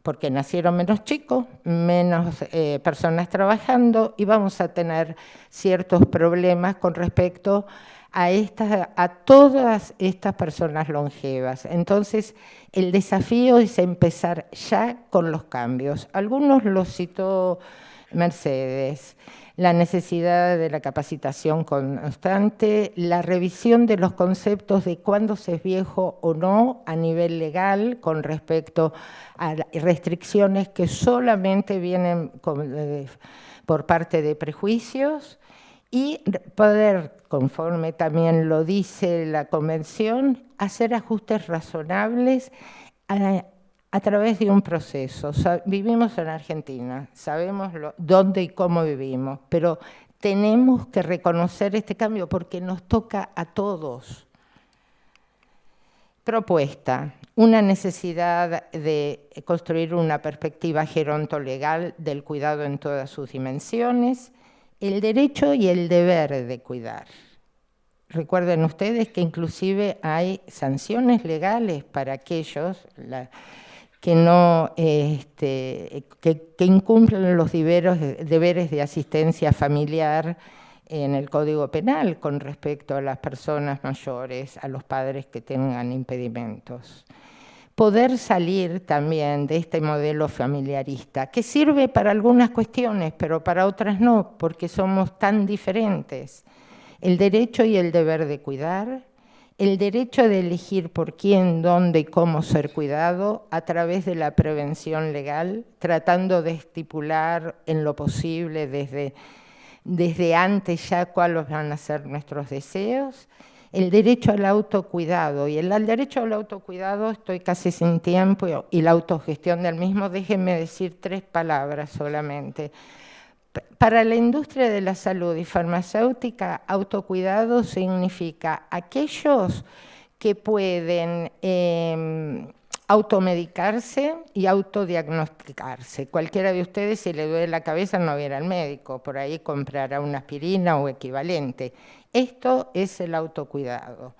porque nacieron menos chicos, menos personas trabajando y vamos a tener ciertos problemas con respecto a todas estas personas longevas. Entonces, el desafío es empezar ya con los cambios. Algunos los citó Mercedes. La necesidad de la capacitación constante, la revisión de los conceptos de cuándo se es viejo o no a nivel legal con respecto a restricciones que solamente vienen por parte de prejuicios y poder, conforme también lo dice la Convención, hacer ajustes razonables a través de un proceso. Vivimos en Argentina, sabemos dónde y cómo vivimos, pero tenemos que reconocer este cambio porque nos toca a todos. Propuesta, una necesidad de construir una perspectiva gerontolegal del cuidado en todas sus dimensiones, el derecho y el deber de cuidar. Recuerden ustedes que inclusive hay sanciones legales para aquellos que incumplen los deberes de asistencia familiar en el Código Penal con respecto a las personas mayores, a los padres que tengan impedimentos. Poder salir también de este modelo familiarista, que sirve para algunas cuestiones, pero para otras no, porque somos tan diferentes. El derecho y el deber de cuidar, el derecho de elegir por quién, dónde y cómo ser cuidado a través de la prevención legal, tratando de estipular en lo posible desde antes ya cuáles van a ser nuestros deseos, el derecho al autocuidado. Y el derecho al autocuidado, estoy casi sin tiempo, y la autogestión del mismo, déjenme decir 3 palabras solamente. Para la industria de la salud y farmacéutica, autocuidado significa aquellos que pueden automedicarse y autodiagnosticarse. Cualquiera de ustedes, si le duele la cabeza, no va a ir al médico, por ahí comprará una aspirina o equivalente. Esto es el autocuidado.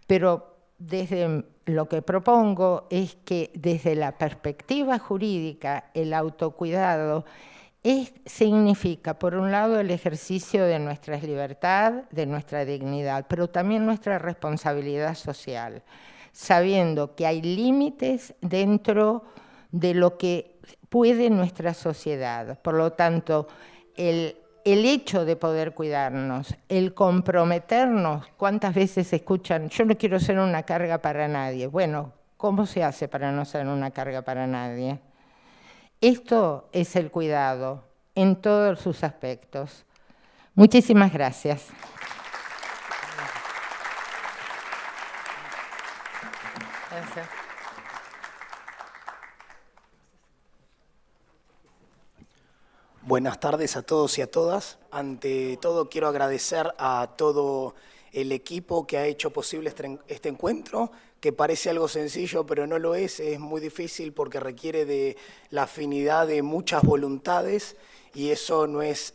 Pero desde lo que propongo es que desde la perspectiva jurídica, el autocuidado significa, por un lado, el ejercicio de nuestra libertad, de nuestra dignidad, pero también nuestra responsabilidad social, sabiendo que hay límites dentro de lo que puede nuestra sociedad. Por lo tanto, el hecho de poder cuidarnos, el comprometernos, ¿cuántas veces escuchan? Yo no quiero ser una carga para nadie. Bueno, ¿cómo se hace para no ser una carga para nadie? Esto es el cuidado en todos sus aspectos. Muchísimas gracias. Gracias. Buenas tardes a todos y a todas. Ante todo, quiero agradecer a todo el equipo que ha hecho posible este encuentro, que parece algo sencillo, pero no lo es muy difícil porque requiere de la afinidad de muchas voluntades y eso no es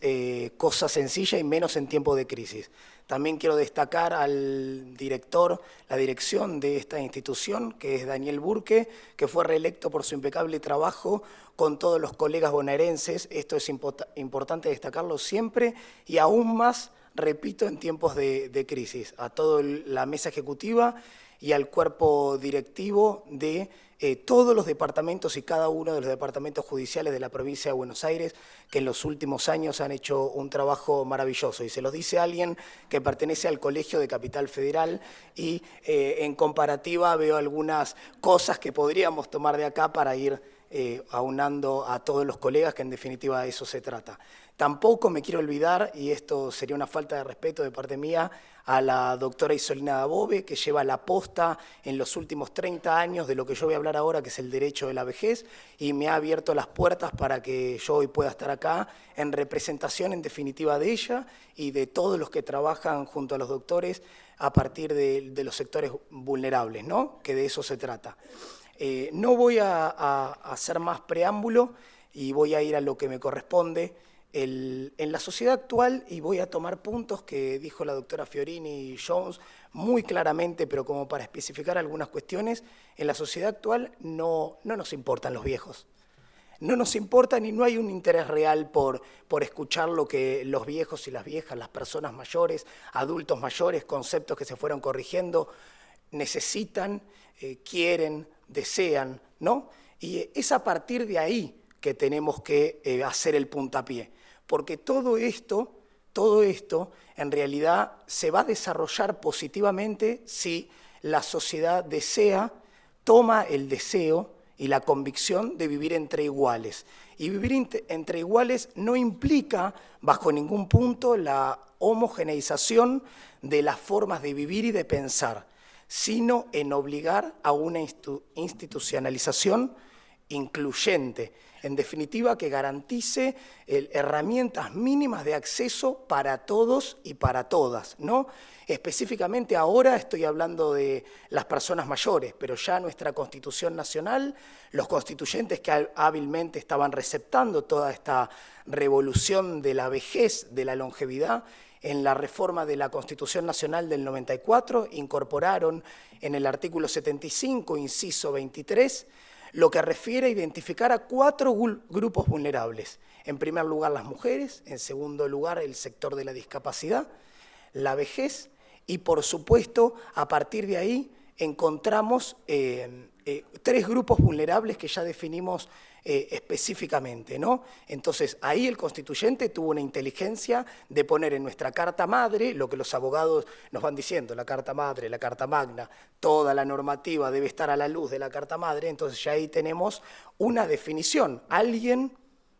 cosa sencilla y menos en tiempos de crisis. También quiero destacar al director, la dirección de esta institución, que es Daniel Burke, que fue reelecto por su impecable trabajo con todos los colegas bonaerenses. Esto es importante destacarlo siempre y aún más, repito, en tiempos de crisis. A toda la mesa ejecutiva y al cuerpo directivo de todos los departamentos y cada uno de los departamentos judiciales de la provincia de Buenos Aires, que en los últimos años han hecho un trabajo maravilloso. Y se los dice alguien que pertenece al Colegio de Capital Federal y en comparativa veo algunas cosas que podríamos tomar de acá para ir aunando a todos los colegas, que en definitiva de eso se trata. Tampoco me quiero olvidar, y esto sería una falta de respeto de parte mía, a la doctora Isolina Dabove, que lleva la posta en los últimos 30 años de lo que yo voy a hablar ahora, que es el derecho de la vejez, y me ha abierto las puertas para que yo hoy pueda estar acá en representación, en definitiva, de ella y de todos los que trabajan junto a los doctores a partir de los sectores vulnerables, ¿no? Que de eso se trata. No voy a hacer más preámbulo y voy a ir a lo que me corresponde. En la sociedad actual, y voy a tomar puntos que dijo la doctora Fiorini y Jones muy claramente, pero como para especificar algunas cuestiones, en la sociedad actual no nos importan los viejos. No nos importan y no hay un interés real por escuchar lo que los viejos y las viejas, las personas mayores, adultos mayores, conceptos que se fueron corrigiendo, necesitan, quieren, desean, ¿no? Y es a partir de ahí que tenemos que hacer el puntapié. Porque todo esto en realidad se va a desarrollar positivamente si la sociedad toma el deseo y la convicción de vivir entre iguales. Y vivir entre iguales no implica, bajo ningún punto, la homogeneización de las formas de vivir y de pensar, sino en obligar a una institucionalización incluyente, en definitiva que garantice herramientas mínimas de acceso para todos y para todas, ¿no? Específicamente ahora estoy hablando de las personas mayores, pero ya nuestra Constitución Nacional, los constituyentes que hábilmente estaban receptando toda esta revolución de la vejez, de la longevidad, en la reforma de la Constitución Nacional del 94, incorporaron en el artículo 75, inciso 23, lo que refiere a identificar a 4 grupos vulnerables. En primer lugar, las mujeres, en segundo lugar, el sector de la discapacidad, la vejez, y por supuesto, a partir de ahí encontramos 3 grupos vulnerables que ya definimos específicamente, ¿no? Entonces, ahí el constituyente tuvo una inteligencia de poner en nuestra Carta Madre, lo que los abogados nos van diciendo, la Carta Madre, la Carta Magna, toda la normativa debe estar a la luz de la Carta Madre, entonces ya ahí tenemos una definición. Alguien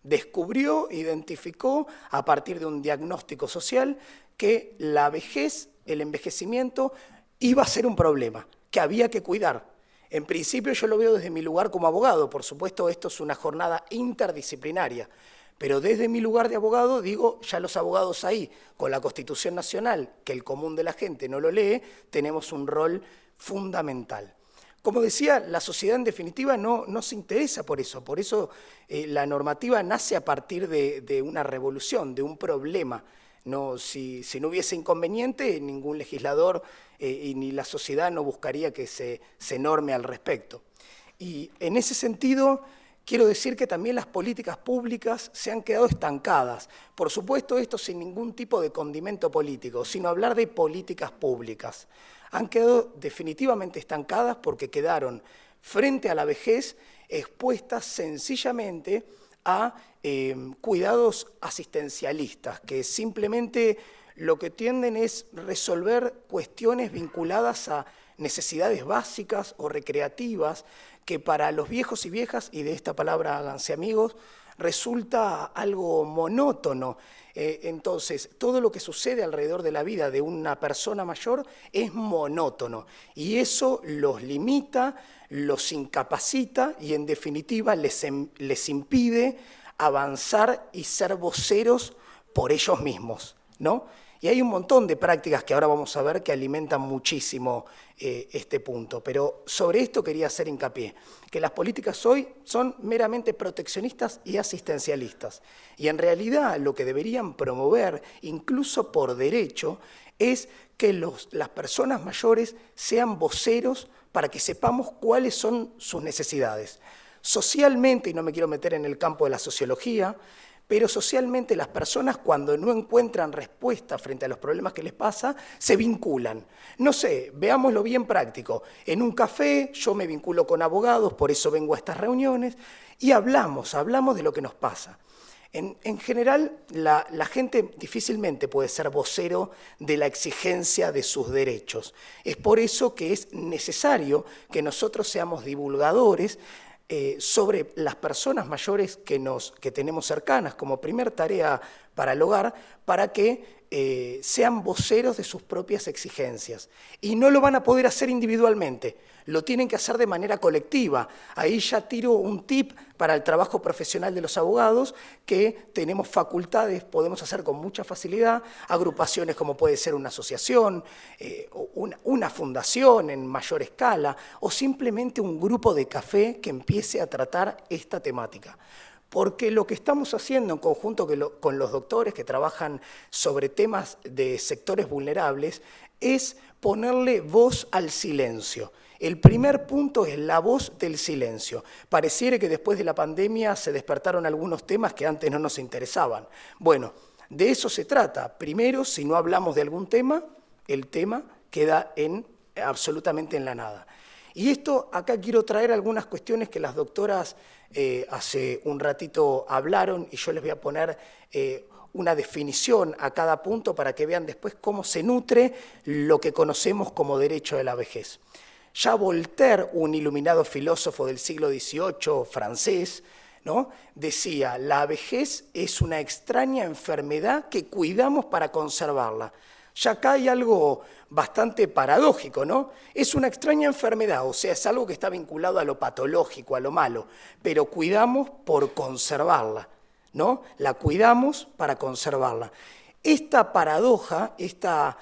descubrió, identificó, a partir de un diagnóstico social, que la vejez, el envejecimiento, iba a ser un problema, que había que cuidar. En principio yo lo veo desde mi lugar como abogado, por supuesto esto es una jornada interdisciplinaria, pero desde mi lugar de abogado digo, ya los abogados ahí, con la Constitución Nacional, que el común de la gente no lo lee, tenemos un rol fundamental. Como decía, la sociedad en definitiva no se interesa por eso la normativa nace a partir de una revolución, de un problema. No, si no hubiese inconveniente, ningún legislador y ni la sociedad no buscaría que se norme al respecto. Y en ese sentido, quiero decir que también las políticas públicas se han quedado estancadas. Por supuesto, esto sin ningún tipo de condimento político, sino hablar de políticas públicas. Han quedado definitivamente estancadas porque quedaron frente a la vejez expuestas sencillamente a cuidados asistencialistas, que simplemente lo que tienden es resolver cuestiones vinculadas a necesidades básicas o recreativas, que para los viejos y viejas, y de esta palabra háganse amigos, resulta algo monótono. Entonces, todo lo que sucede alrededor de la vida de una persona mayor es monótono, y eso los limita, los incapacita y en definitiva les impide avanzar y ser voceros por ellos mismos, ¿no? Y hay un montón de prácticas que ahora vamos a ver que alimentan muchísimo este punto, pero sobre esto quería hacer hincapié, que las políticas hoy son meramente proteccionistas y asistencialistas, y en realidad lo que deberían promover, incluso por derecho, es que las personas mayores sean voceros para que sepamos cuáles son sus necesidades. Socialmente, y no me quiero meter en el campo de la sociología, pero socialmente las personas cuando no encuentran respuesta frente a los problemas que les pasa, se vinculan. No sé, veámoslo bien práctico. En un café yo me vinculo con abogados, por eso vengo a estas reuniones, y hablamos de lo que nos pasa. En general, la gente difícilmente puede ser vocero de la exigencia de sus derechos. Es por eso que es necesario que nosotros seamos divulgadores sobre las personas mayores que tenemos cercanas como primer tarea para el hogar, para que sean voceros de sus propias exigencias. Y no lo van a poder hacer individualmente, lo tienen que hacer de manera colectiva. Ahí ya tiro un tip para el trabajo profesional de los abogados, que tenemos facultades, podemos hacer con mucha facilidad, agrupaciones como puede ser una asociación, una fundación en mayor escala, o simplemente un grupo de café que empiece a tratar esta temática. Porque lo que estamos haciendo en conjunto con los doctores que trabajan sobre temas de sectores vulnerables es ponerle voz al silencio. El primer punto es la voz del silencio. Pareciera que después de la pandemia se despertaron algunos temas que antes no nos interesaban. Bueno, de eso se trata. Primero, si no hablamos de algún tema, el tema queda absolutamente en la nada. Y esto, acá quiero traer algunas cuestiones que las doctoras hace un ratito hablaron, y yo les voy a poner una definición a cada punto para que vean después cómo se nutre lo que conocemos como derecho de la vejez. Ya Voltaire, un iluminado filósofo del siglo XVIII francés, ¿no?, decía: la vejez es una extraña enfermedad que cuidamos para conservarla. Ya acá hay algo bastante paradójico, ¿no? Es una extraña enfermedad, o sea, es algo que está vinculado a lo patológico, a lo malo, pero cuidamos por conservarla, ¿no? La cuidamos para conservarla. Esta paradoja, esta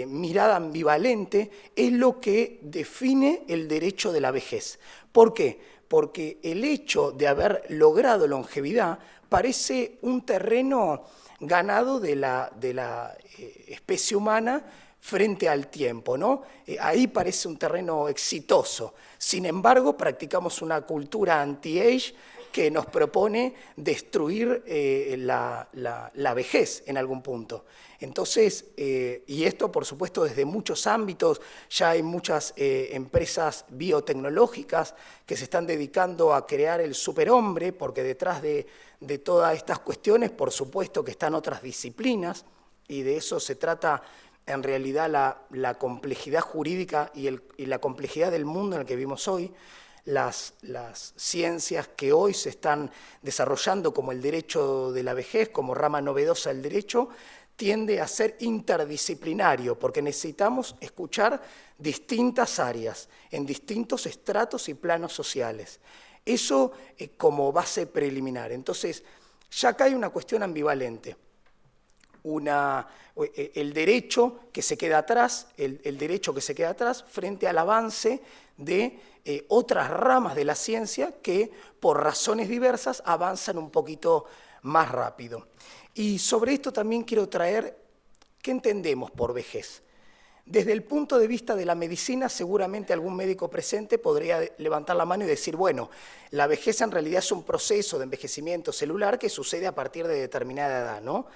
mirada ambivalente, es lo que define el derecho de la vejez. ¿Por qué? Porque el hecho de haber logrado longevidad parece un terreno ganado de la especie humana frente al tiempo, ¿no? Ahí parece un terreno exitoso. Sin embargo, practicamos una cultura anti-age que nos propone destruir la vejez en algún punto. Entonces, y esto por supuesto desde muchos ámbitos, ya hay muchas empresas biotecnológicas que se están dedicando a crear el superhombre, porque detrás de todas estas cuestiones, por supuesto que están otras disciplinas, y de eso se trata en realidad la complejidad jurídica y la complejidad del mundo en el que vivimos hoy. Las ciencias que hoy se están desarrollando como el derecho de la vejez, como rama novedosa del derecho, tiende a ser interdisciplinario, porque necesitamos escuchar distintas áreas, en distintos estratos y planos sociales. Eso como base preliminar. Entonces, ya acá hay una cuestión ambivalente. El derecho que se queda atrás, el derecho que se queda atrás frente al avance de otras ramas de la ciencia que por razones diversas avanzan un poquito más rápido. Y sobre esto también quiero traer, ¿qué entendemos por vejez? Desde el punto de vista de la medicina, seguramente algún médico presente podría levantar la mano y decir, bueno, la vejez en realidad es un proceso de envejecimiento celular que sucede a partir de determinada edad, ¿no?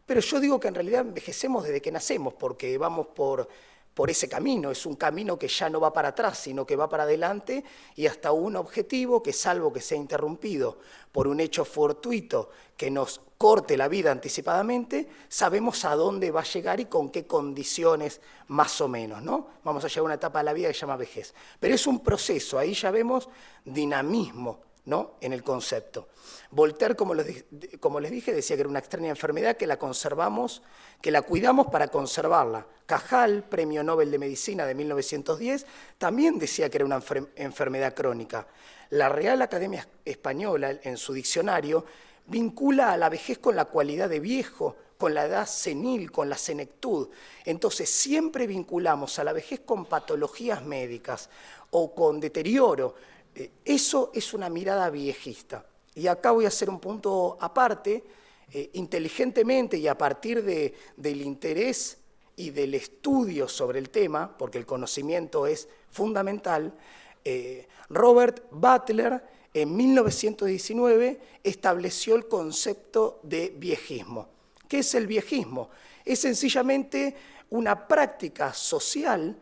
Pero yo digo que en realidad envejecemos desde que nacemos, porque vamos por ese camino, es un camino que ya no va para atrás, sino que va para adelante y hasta un objetivo que, salvo que sea interrumpido por un hecho fortuito que nos corte la vida anticipadamente, sabemos a dónde va a llegar y con qué condiciones más o menos, ¿no? Vamos a llegar a una etapa de la vida que se llama vejez. Pero es un proceso, ahí ya vemos dinamismo, ¿no? En el concepto. Voltaire, como les dije, decía que era una extraña enfermedad que la conservamos, que la cuidamos para conservarla. Cajal, Premio Nobel de Medicina de 1910, también decía que era una enfermedad crónica. La Real Academia Española, en su diccionario, vincula a la vejez con la cualidad de viejo, con la edad senil, con la senectud. Entonces, siempre vinculamos a la vejez con patologías médicas o con deterioro. Eso es una mirada viejista. Y acá voy a hacer un punto aparte, inteligentemente y a partir del interés y del estudio sobre el tema, porque el conocimiento es fundamental, Robert Butler en 1919 estableció el concepto de viejismo. ¿Qué es el viejismo? Es sencillamente una práctica social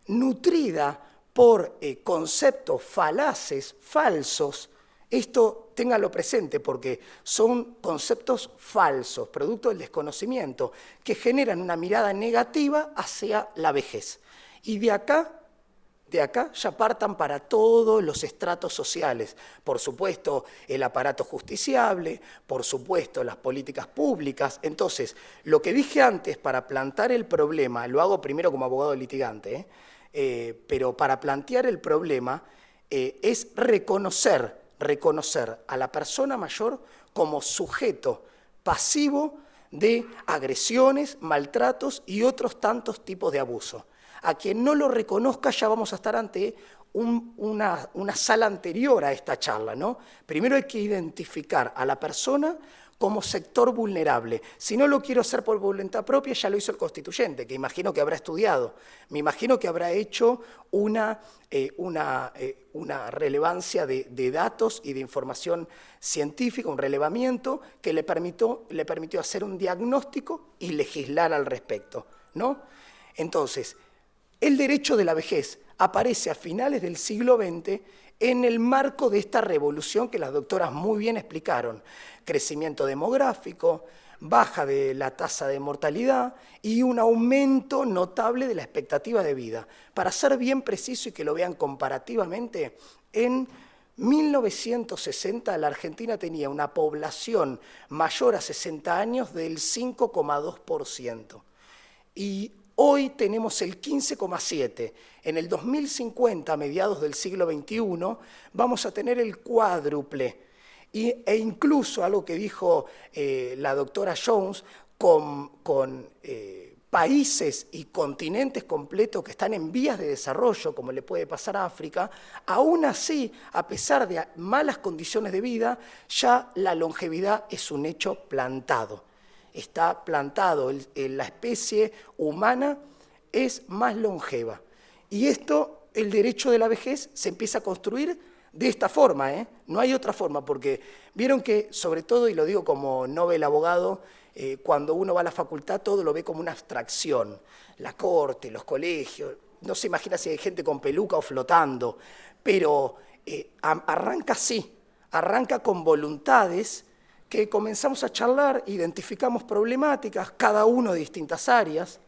nutrida por conceptos falaces, falsos. Esto ténganlo presente porque son conceptos falsos, producto del desconocimiento, que generan una mirada negativa hacia la vejez. Y de acá ya partan para todos los estratos sociales. Por supuesto, el aparato justiciable, por supuesto, las políticas públicas. Entonces, lo que dije antes, para plantar el problema, lo hago primero como abogado litigante, pero para plantear el problema es reconocer a la persona mayor como sujeto pasivo de agresiones, maltratos y otros tantos tipos de abuso. A quien no lo reconozca ya vamos a estar ante una sala anterior a esta charla, ¿no? Primero hay que identificar a la persona como sector vulnerable. Si no lo quiero hacer por voluntad propia, ya lo hizo el constituyente, que imagino que habrá estudiado. Me imagino que habrá hecho una relevancia de datos y de información científica, un relevamiento que le permitió hacer un diagnóstico y legislar al respecto, ¿no? Entonces, el derecho de la vejez aparece a finales del siglo XX en el marco de esta revolución que las doctoras muy bien explicaron. Crecimiento demográfico, baja de la tasa de mortalidad y un aumento notable de la expectativa de vida. Para ser bien preciso y que lo vean comparativamente, en 1960 la Argentina tenía una población mayor a 60 años del 5,2%. y hoy tenemos el 15,7. En el 2050, a mediados del siglo XXI, vamos a tener el cuádruple. E incluso algo que dijo la doctora Jones, con países y continentes completos que están en vías de desarrollo, como le puede pasar a África, aún así, a pesar de malas condiciones de vida, ya la longevidad es un hecho plantado. Está plantado, la especie humana es más longeva. Y esto, el derecho de la vejez, se empieza a construir de esta forma, no hay otra forma, porque vieron que, sobre todo, y lo digo como Nobel abogado, cuando uno va a la facultad todo lo ve como una abstracción, la corte, los colegios, no se imagina si hay gente con peluca o flotando, pero arranca así, arranca con voluntades que comenzamos a charlar, identificamos problemáticas, cada uno de distintas áreas,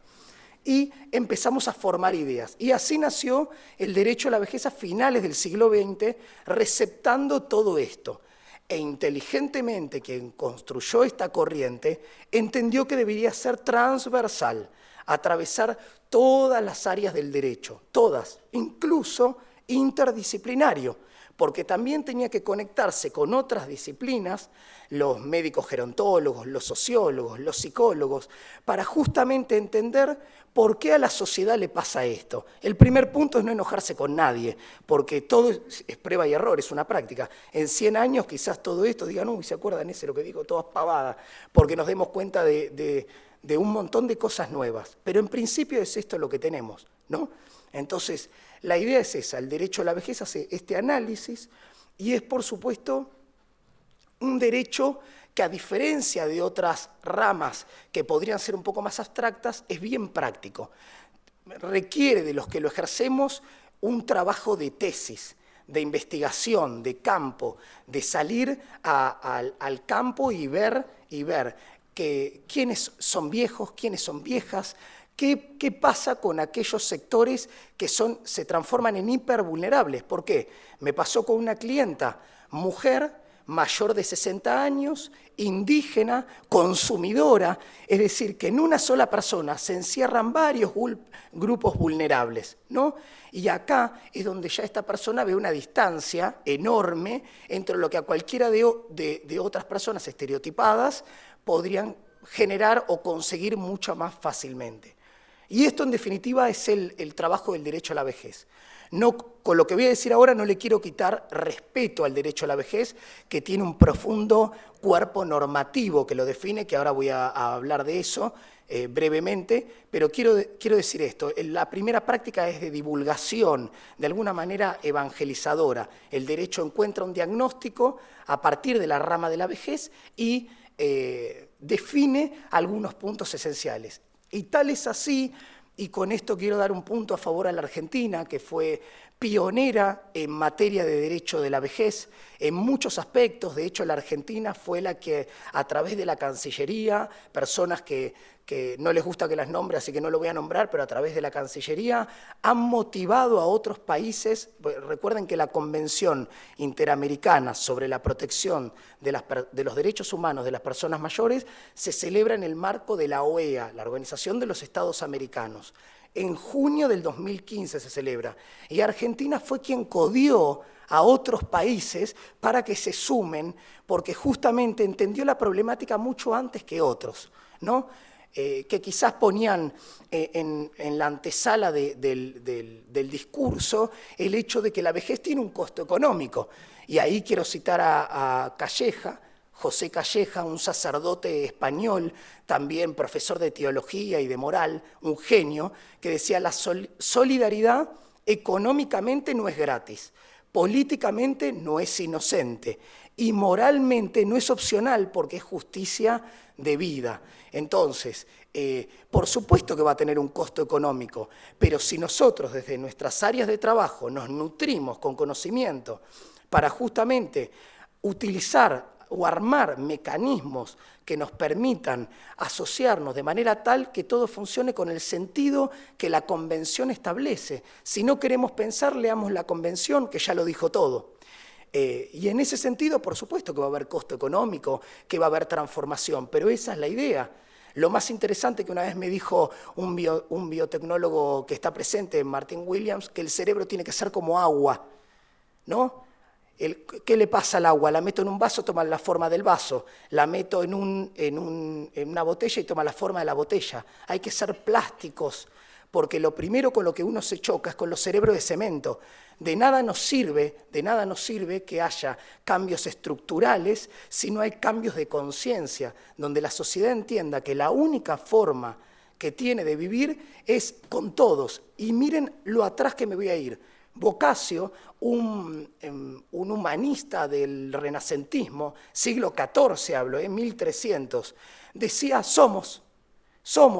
y empezamos a formar ideas. Y así nació el derecho a la vejez a finales del siglo XX, receptando todo esto. E inteligentemente quien construyó esta corriente entendió que debería ser transversal, atravesar todas las áreas del derecho, todas, incluso interdisciplinario, porque también tenía que conectarse con otras disciplinas, los médicos gerontólogos, los sociólogos, los psicólogos, para justamente entender por qué a la sociedad le pasa esto. El primer punto es no enojarse con nadie, porque todo es prueba y error, es una práctica. En 100 años quizás todo esto digan, uy, ¿se acuerdan ese lo que dijo? Todas pavadas, porque nos demos cuenta de un montón de cosas nuevas. Pero en principio es esto lo que tenemos, ¿no? Entonces, la idea es esa, el derecho a la vejez hace este análisis y es, por supuesto, un derecho que, a diferencia de otras ramas que podrían ser un poco más abstractas, es bien práctico. Requiere de los que lo ejercemos un trabajo de tesis, de investigación, de campo, de salir al campo y ver quiénes son viejos, quiénes son viejas, ¿qué pasa con aquellos sectores que se transforman en hipervulnerables? ¿Por qué? Me pasó con una clienta, mujer, mayor de 60 años, indígena, consumidora, es decir, que en una sola persona se encierran varios grupos vulnerables, ¿no? Y acá es donde ya esta persona ve una distancia enorme entre lo que a cualquiera de otras personas estereotipadas podrían generar o conseguir mucho más fácilmente. Y esto, en definitiva, es el trabajo del derecho a la vejez. No, con lo que voy a decir ahora no le quiero quitar respeto al derecho a la vejez, que tiene un profundo cuerpo normativo que lo define, que ahora voy a hablar de eso brevemente, pero quiero decir esto. La primera práctica es de divulgación, de alguna manera evangelizadora. El derecho encuentra un diagnóstico a partir de la rama de la vejez y define algunos puntos esenciales. Y tal es así, y con esto quiero dar un punto a favor a la Argentina, que fue pionera en materia de derecho de la vejez en muchos aspectos. De hecho, la Argentina fue la que, a través de la Cancillería, personas que no les gusta que las nombre, así que no lo voy a nombrar, pero a través de la Cancillería han motivado a otros países. Recuerden que la Convención Interamericana sobre la protección de los derechos humanos de las personas mayores se celebra en el marco de la OEA, la Organización de los Estados Americanos. En junio del 2015 se celebra, y Argentina fue quien codió a otros países para que se sumen, porque justamente entendió la problemática mucho antes que otros, ¿no? Que quizás ponían en la antesala del discurso el hecho de que la vejez tiene un costo económico. Y ahí quiero citar a Calleja, José Calleja, un sacerdote español, también profesor de teología y de moral, un genio, que decía: la solidaridad económicamente no es gratis, políticamente no es inocente y moralmente no es opcional porque es justicia de vida. Entonces, por supuesto que va a tener un costo económico, pero si nosotros desde nuestras áreas de trabajo nos nutrimos con conocimiento para justamente utilizar o armar mecanismos que nos permitan asociarnos de manera tal que todo funcione con el sentido que la Convención establece. Si no queremos pensar, leamos la Convención, que ya lo dijo todo. Y en ese sentido, por supuesto que va a haber costo económico, que va a haber transformación, pero esa es la idea. Lo más interesante que una vez me dijo un biotecnólogo que está presente, Martin Williams, que el cerebro tiene que ser como agua, ¿no? ¿Qué le pasa al agua? La meto en un vaso, toma la forma del vaso. La meto en una botella y toma la forma de la botella. Hay que ser plásticos, porque lo primero con lo que uno se choca es con los cerebros de cemento. De nada nos sirve que haya cambios estructurales si no hay cambios de conciencia, donde la sociedad entienda que la única forma que tiene de vivir es con todos. Y miren lo atrás que me voy a ir. Boccaccio, un humanista del renacentismo, siglo XIV hablo, 1300, decía somos,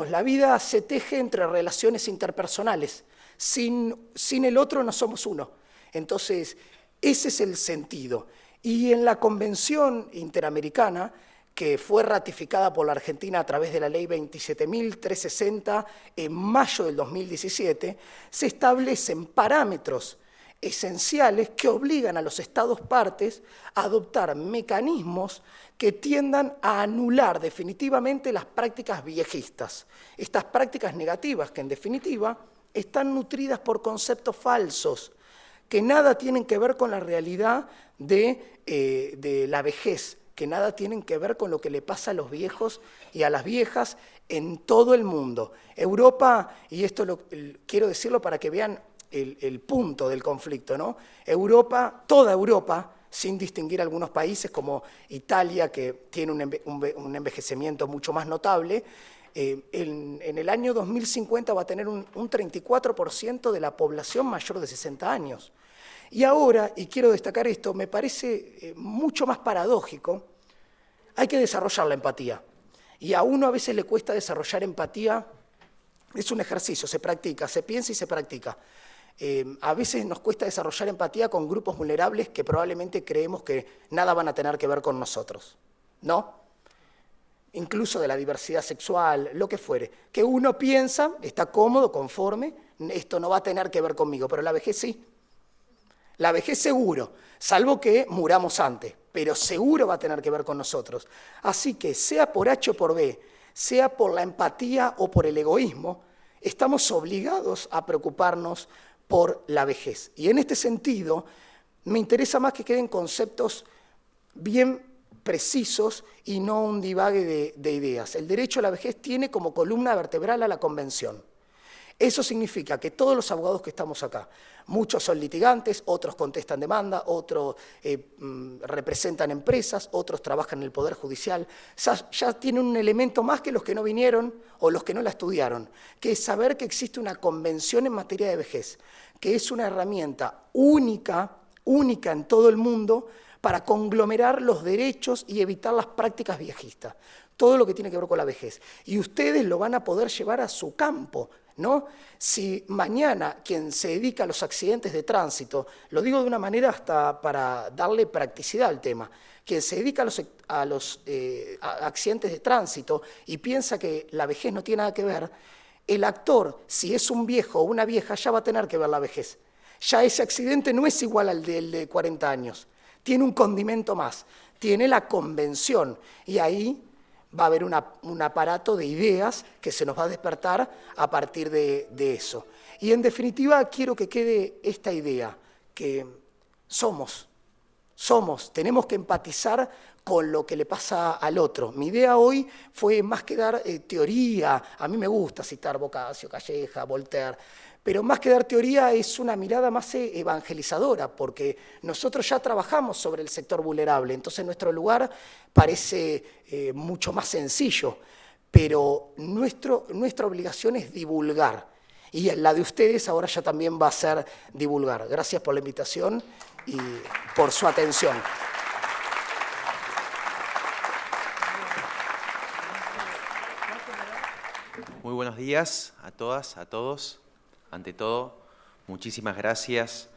la vida se teje entre relaciones interpersonales, sin el otro no somos uno. Entonces, ese es el sentido. Y en la Convención Interamericana, que fue ratificada por la Argentina a través de la Ley 27.360 en mayo del 2017, se establecen parámetros esenciales que obligan a los Estados partes a adoptar mecanismos que tiendan a anular definitivamente las prácticas viejistas, estas prácticas negativas que en definitiva están nutridas por conceptos falsos, que nada tienen que ver con la realidad de la vejez, que nada tienen que ver con lo que le pasa a los viejos y a las viejas en todo el mundo. Europa, y esto quiero decirlo para que vean el punto del conflicto, ¿no? Europa, toda Europa, sin distinguir algunos países como Italia, que tiene un envejecimiento mucho más notable, en el año 2050 va a tener un 34% de la población mayor de 60 años. Y ahora, y quiero destacar esto, me parece mucho más paradójico, hay que desarrollar la empatía. Y a uno a veces le cuesta desarrollar empatía, es un ejercicio, se practica, se piensa y se practica. A veces nos cuesta desarrollar empatía con grupos vulnerables que probablemente creemos que nada van a tener que ver con nosotros, ¿no? Incluso de la diversidad sexual, lo que fuere. Que uno piensa, está cómodo, conforme, esto no va a tener que ver conmigo, pero la vejez sí. La vejez seguro, salvo que muramos antes, pero seguro va a tener que ver con nosotros. Así que sea por H o por B, sea por la empatía o por el egoísmo, estamos obligados a preocuparnos por la vejez. Y en este sentido, me interesa más que queden conceptos bien precisos y no un divague de ideas. El derecho a la vejez tiene como columna vertebral a la Convención. Eso significa que todos los abogados que estamos acá, muchos son litigantes, otros contestan demanda, otros representan empresas, otros trabajan en el Poder Judicial, ya tienen un elemento más que los que no vinieron o los que no la estudiaron, que es saber que existe una convención en materia de vejez, que es una herramienta única en todo el mundo para conglomerar los derechos y evitar las prácticas viejistas, todo lo que tiene que ver con la vejez. Y ustedes lo van a poder llevar a su campo, ¿no? Si mañana quien se dedica a los accidentes de tránsito, lo digo de una manera hasta para darle practicidad al tema, quien se dedica a los accidentes de tránsito y piensa que la vejez no tiene nada que ver, el actor, si es un viejo o una vieja, ya va a tener que ver la vejez. Ya ese accidente no es igual al del de 40 años, tiene un condimento más, tiene la convención y ahí va a haber un aparato de ideas que se nos va a despertar a partir de eso. Y en definitiva quiero que quede esta idea, que somos, tenemos que empatizar con lo que le pasa al otro. Mi idea hoy fue más que dar teoría, a mí me gusta citar Boccaccio, Calleja, Voltaire, pero más que dar teoría es una mirada más evangelizadora, porque nosotros ya trabajamos sobre el sector vulnerable, entonces nuestro lugar parece mucho más sencillo, pero nuestra obligación es divulgar, y la de ustedes ahora ya también va a ser divulgar. Gracias por la invitación y por su atención. Muy buenos días a todas, a todos. Ante todo, muchísimas gracias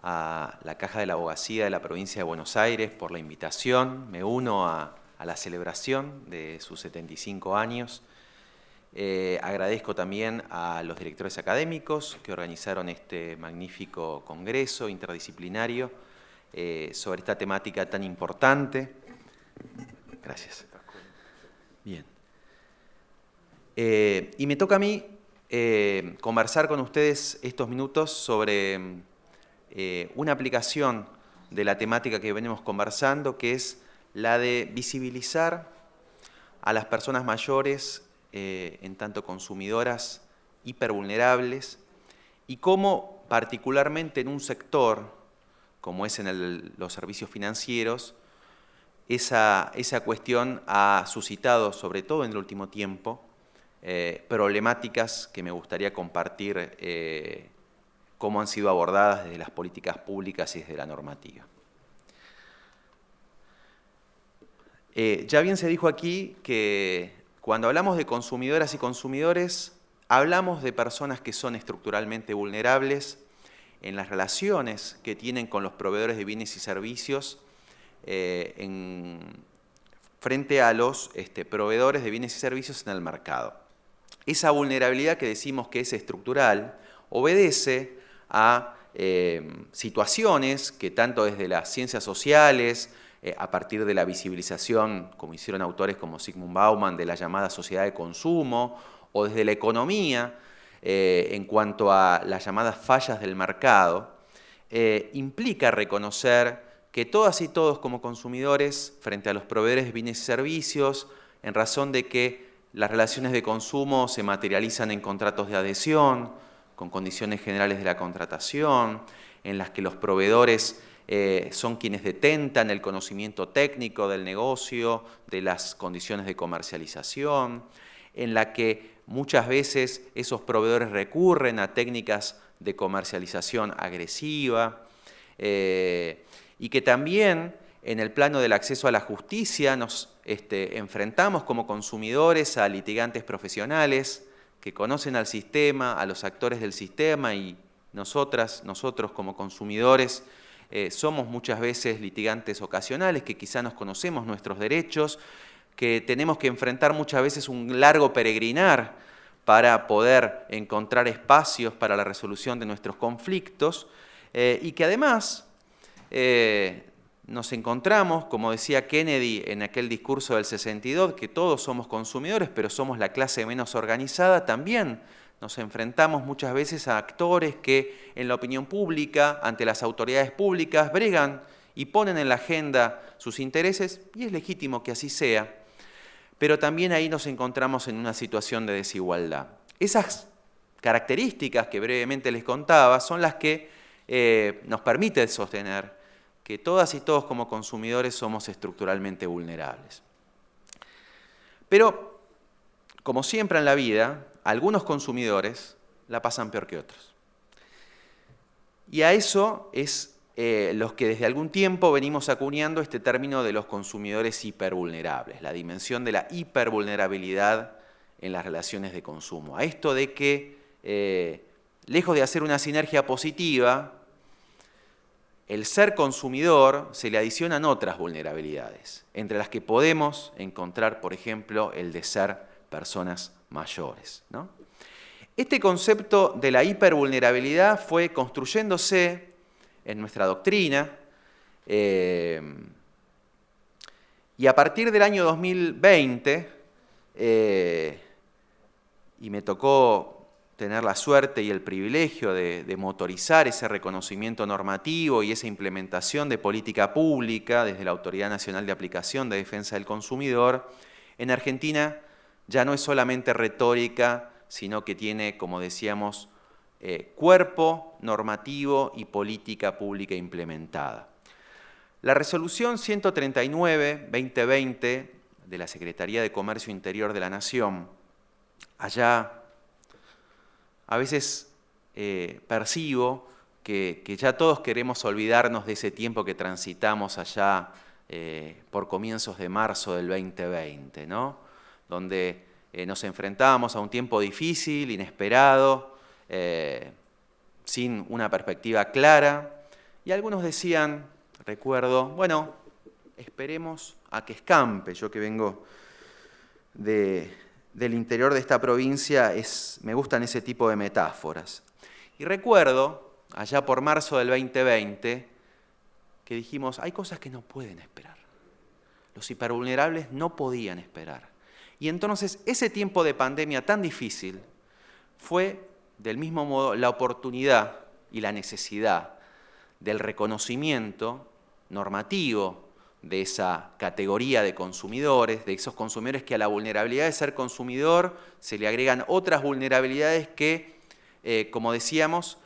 a la Caja de la Abogacía de la Provincia de Buenos Aires por la invitación. Me uno a la celebración de sus 75 años. Agradezco también a los directores académicos que organizaron este magnífico congreso interdisciplinario sobre esta temática tan importante. Gracias. Bien. Y me toca a mí conversar con ustedes estos minutos sobre una aplicación de la temática que venimos conversando, que es la de visibilizar a las personas mayores en tanto consumidoras hipervulnerables y cómo particularmente en un sector como es en los servicios financieros, esa cuestión ha suscitado, sobre todo en el último tiempo, problemáticas que me gustaría compartir cómo han sido abordadas desde las políticas públicas y desde la normativa. Ya bien se dijo aquí que cuando hablamos de consumidoras y consumidores, hablamos de personas que son estructuralmente vulnerables en las relaciones que tienen con los proveedores de bienes y servicios frente a los proveedores de bienes y servicios en el mercado. Esa vulnerabilidad que decimos que es estructural obedece a situaciones que tanto desde las ciencias sociales, a partir de la visibilización, como hicieron autores como Zygmunt Bauman, de la llamada sociedad de consumo, o desde la economía, en cuanto a las llamadas fallas del mercado, implica reconocer que todas y todos como consumidores, frente a los proveedores de bienes y servicios, en razón de que las relaciones de consumo se materializan en contratos de adhesión, con condiciones generales de la contratación, en las que los proveedores son quienes detentan el conocimiento técnico del negocio, de las condiciones de comercialización, en la que muchas veces esos proveedores recurren a técnicas de comercialización agresiva y que también en el plano del acceso a la justicia nos enfrentamos como consumidores a litigantes profesionales que conocen al sistema, a los actores del sistema y nosotros como consumidores somos muchas veces litigantes ocasionales que quizá nos conocemos nuestros derechos, que tenemos que enfrentar muchas veces un largo peregrinar para poder encontrar espacios para la resolución de nuestros conflictos y que además nos encontramos, como decía Kennedy en aquel discurso del 62, que todos somos consumidores, pero somos la clase menos organizada, también nos enfrentamos muchas veces a actores que en la opinión pública, ante las autoridades públicas, bregan y ponen en la agenda sus intereses, y es legítimo que así sea, pero también ahí nos encontramos en una situación de desigualdad. Esas características que brevemente les contaba son las que nos permiten sostener que todas y todos como consumidores somos estructuralmente vulnerables. Pero, como siempre en la vida, algunos consumidores la pasan peor que otros. Y a eso es los que desde algún tiempo venimos acuñando este término de los consumidores hipervulnerables, la dimensión de la hipervulnerabilidad en las relaciones de consumo. A esto de que, lejos de hacer una sinergia positiva, el ser consumidor se le adicionan otras vulnerabilidades, entre las que podemos encontrar, por ejemplo, el de ser personas mayores, ¿no? Este concepto de la hipervulnerabilidad fue construyéndose en nuestra doctrina y a partir del año 2020, y me tocó tener la suerte y el privilegio de motorizar ese reconocimiento normativo y esa implementación de política pública desde la Autoridad Nacional de Aplicación de Defensa del Consumidor, en Argentina ya no es solamente retórica, sino que tiene, como decíamos, cuerpo normativo y política pública implementada. La resolución 139/2020 de la Secretaría de Comercio Interior de la Nación, allá a veces percibo que ya todos queremos olvidarnos de ese tiempo que transitamos allá por comienzos de marzo del 2020, ¿no? Donde nos enfrentábamos a un tiempo difícil, inesperado, sin una perspectiva clara, y algunos decían, recuerdo, bueno, esperemos a que escampe. Yo que vengo del interior de esta provincia, me gustan ese tipo de metáforas. Y recuerdo, allá por marzo del 2020, que dijimos, hay cosas que no pueden esperar. Los hipervulnerables no podían esperar. Y entonces ese tiempo de pandemia tan difícil fue, del mismo modo, la oportunidad y la necesidad del reconocimiento normativo de esa categoría de consumidores, de esos consumidores que a la vulnerabilidad de ser consumidor se le agregan otras vulnerabilidades que, como decíamos,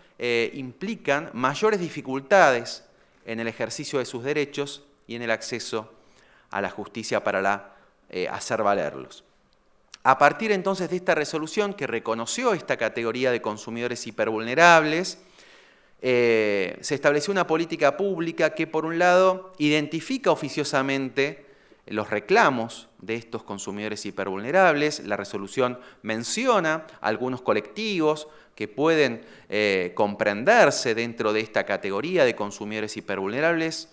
implican mayores dificultades en el ejercicio de sus derechos y en el acceso a la justicia para hacer valerlos. A partir entonces de esta resolución que reconoció esta categoría de consumidores hipervulnerables, se estableció una política pública que, por un lado, identifica oficiosamente los reclamos de estos consumidores hipervulnerables. La resolución menciona algunos colectivos que pueden comprenderse dentro de esta categoría de consumidores hipervulnerables,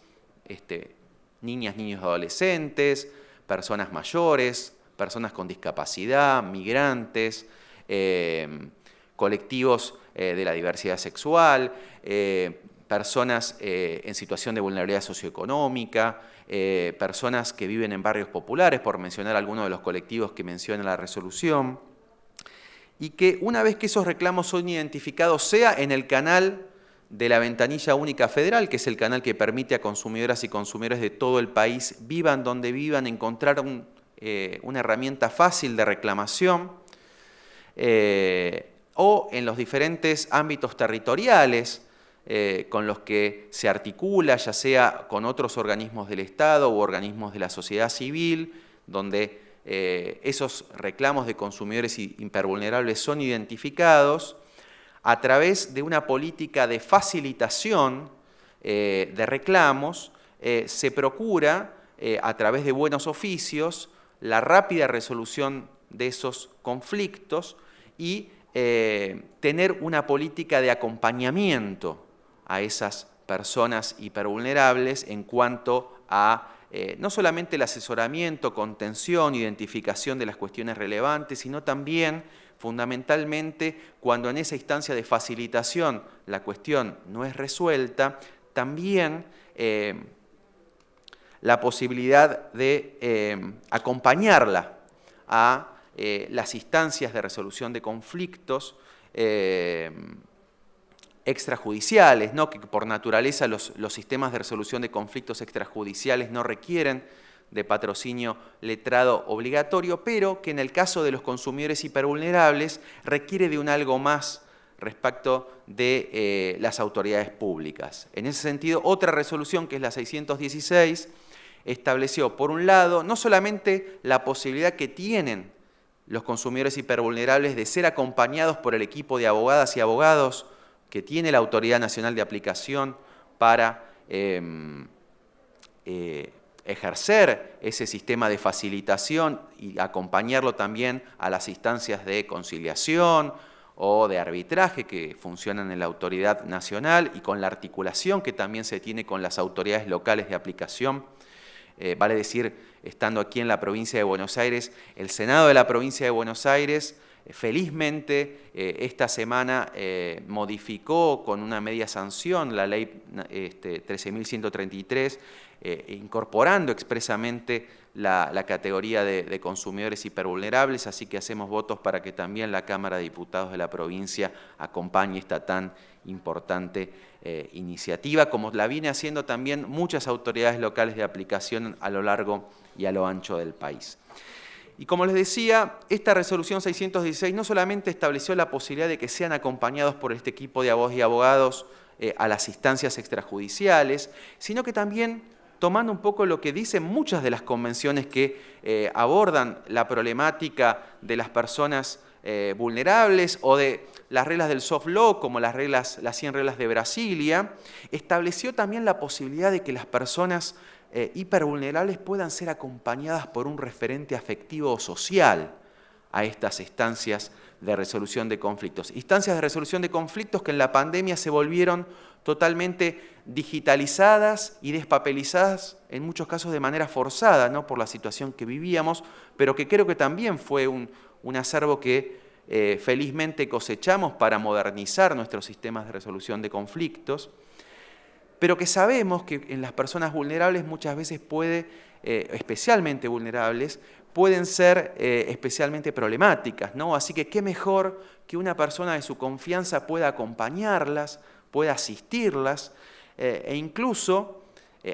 niñas, niños, adolescentes, personas mayores, personas con discapacidad, migrantes, colectivos de la diversidad sexual, personas en situación de vulnerabilidad socioeconómica, personas que viven en barrios populares, por mencionar algunos de los colectivos que menciona la resolución, y que una vez que esos reclamos son identificados, sea en el canal de la Ventanilla Única Federal, que es el canal que permite a consumidoras y consumidores de todo el país, vivan donde vivan, encontrar una herramienta fácil de reclamación, o en los diferentes ámbitos territoriales con los que se articula, ya sea con otros organismos del Estado u organismos de la sociedad civil, donde esos reclamos de consumidores hipervulnerables son identificados a través de una política de facilitación de reclamos. Se procura, a través de buenos oficios, la rápida resolución de esos conflictos y tener una política de acompañamiento a esas personas hipervulnerables en cuanto a no solamente el asesoramiento, contención, identificación de las cuestiones relevantes, sino también, fundamentalmente, cuando en esa instancia de facilitación la cuestión no es resuelta, también la posibilidad de acompañarla a las instancias de resolución de conflictos extrajudiciales, ¿no? Que por naturaleza los sistemas de resolución de conflictos extrajudiciales no requieren de patrocinio letrado obligatorio, pero que en el caso de los consumidores hipervulnerables requiere de un algo más respecto de las autoridades públicas. En ese sentido, otra resolución, que es la 616, estableció, por un lado, no solamente la posibilidad que tienen los consumidores hipervulnerables de ser acompañados por el equipo de abogadas y abogados que tiene la Autoridad Nacional de Aplicación para ejercer ese sistema de facilitación y acompañarlo también a las instancias de conciliación o de arbitraje que funcionan en la Autoridad Nacional y con la articulación que también se tiene con las autoridades locales de aplicación. Vale decir, estando aquí en la provincia de Buenos Aires, el Senado de la provincia de Buenos Aires felizmente esta semana modificó con una media sanción la ley 13.133, incorporando expresamente la categoría de consumidores hipervulnerables, así que hacemos votos para que también la Cámara de Diputados de la provincia acompañe esta tan importante iniciativa, como la viene haciendo también muchas autoridades locales de aplicación a lo largo y a lo ancho del país. Y como les decía, esta resolución 616 no solamente estableció la posibilidad de que sean acompañados por este equipo de abogados y abogados a las instancias extrajudiciales, sino que también, tomando un poco lo que dicen muchas de las convenciones que abordan la problemática de las personas vulnerables o de las reglas del soft law, como las 100 reglas de Brasilia, estableció también la posibilidad de que las personas hipervulnerables puedan ser acompañadas por un referente afectivo o social a estas instancias de resolución de conflictos. Instancias de resolución de conflictos que en la pandemia se volvieron totalmente digitalizadas y despapelizadas, en muchos casos de manera forzada, ¿no? Por la situación que vivíamos, pero que creo que también fue un acervo que felizmente cosechamos para modernizar nuestros sistemas de resolución de conflictos, pero que sabemos que en las personas vulnerables muchas veces especialmente vulnerables, pueden ser especialmente problemáticas, ¿no? Así que qué mejor que una persona de su confianza pueda acompañarlas, pueda asistirlas e incluso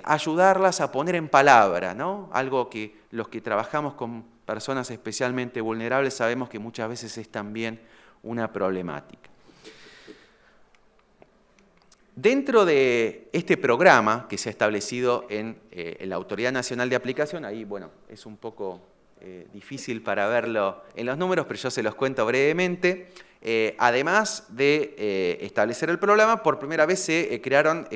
ayudarlas a poner en palabra, ¿no? Algo que los que trabajamos con personas especialmente vulnerables sabemos que muchas veces es también una problemática. Dentro de este programa que se ha establecido en la Autoridad Nacional de Aplicación, ahí, bueno, es un poco difícil para verlo en los números, pero yo se los cuento brevemente. Además de establecer el programa, por primera vez se crearon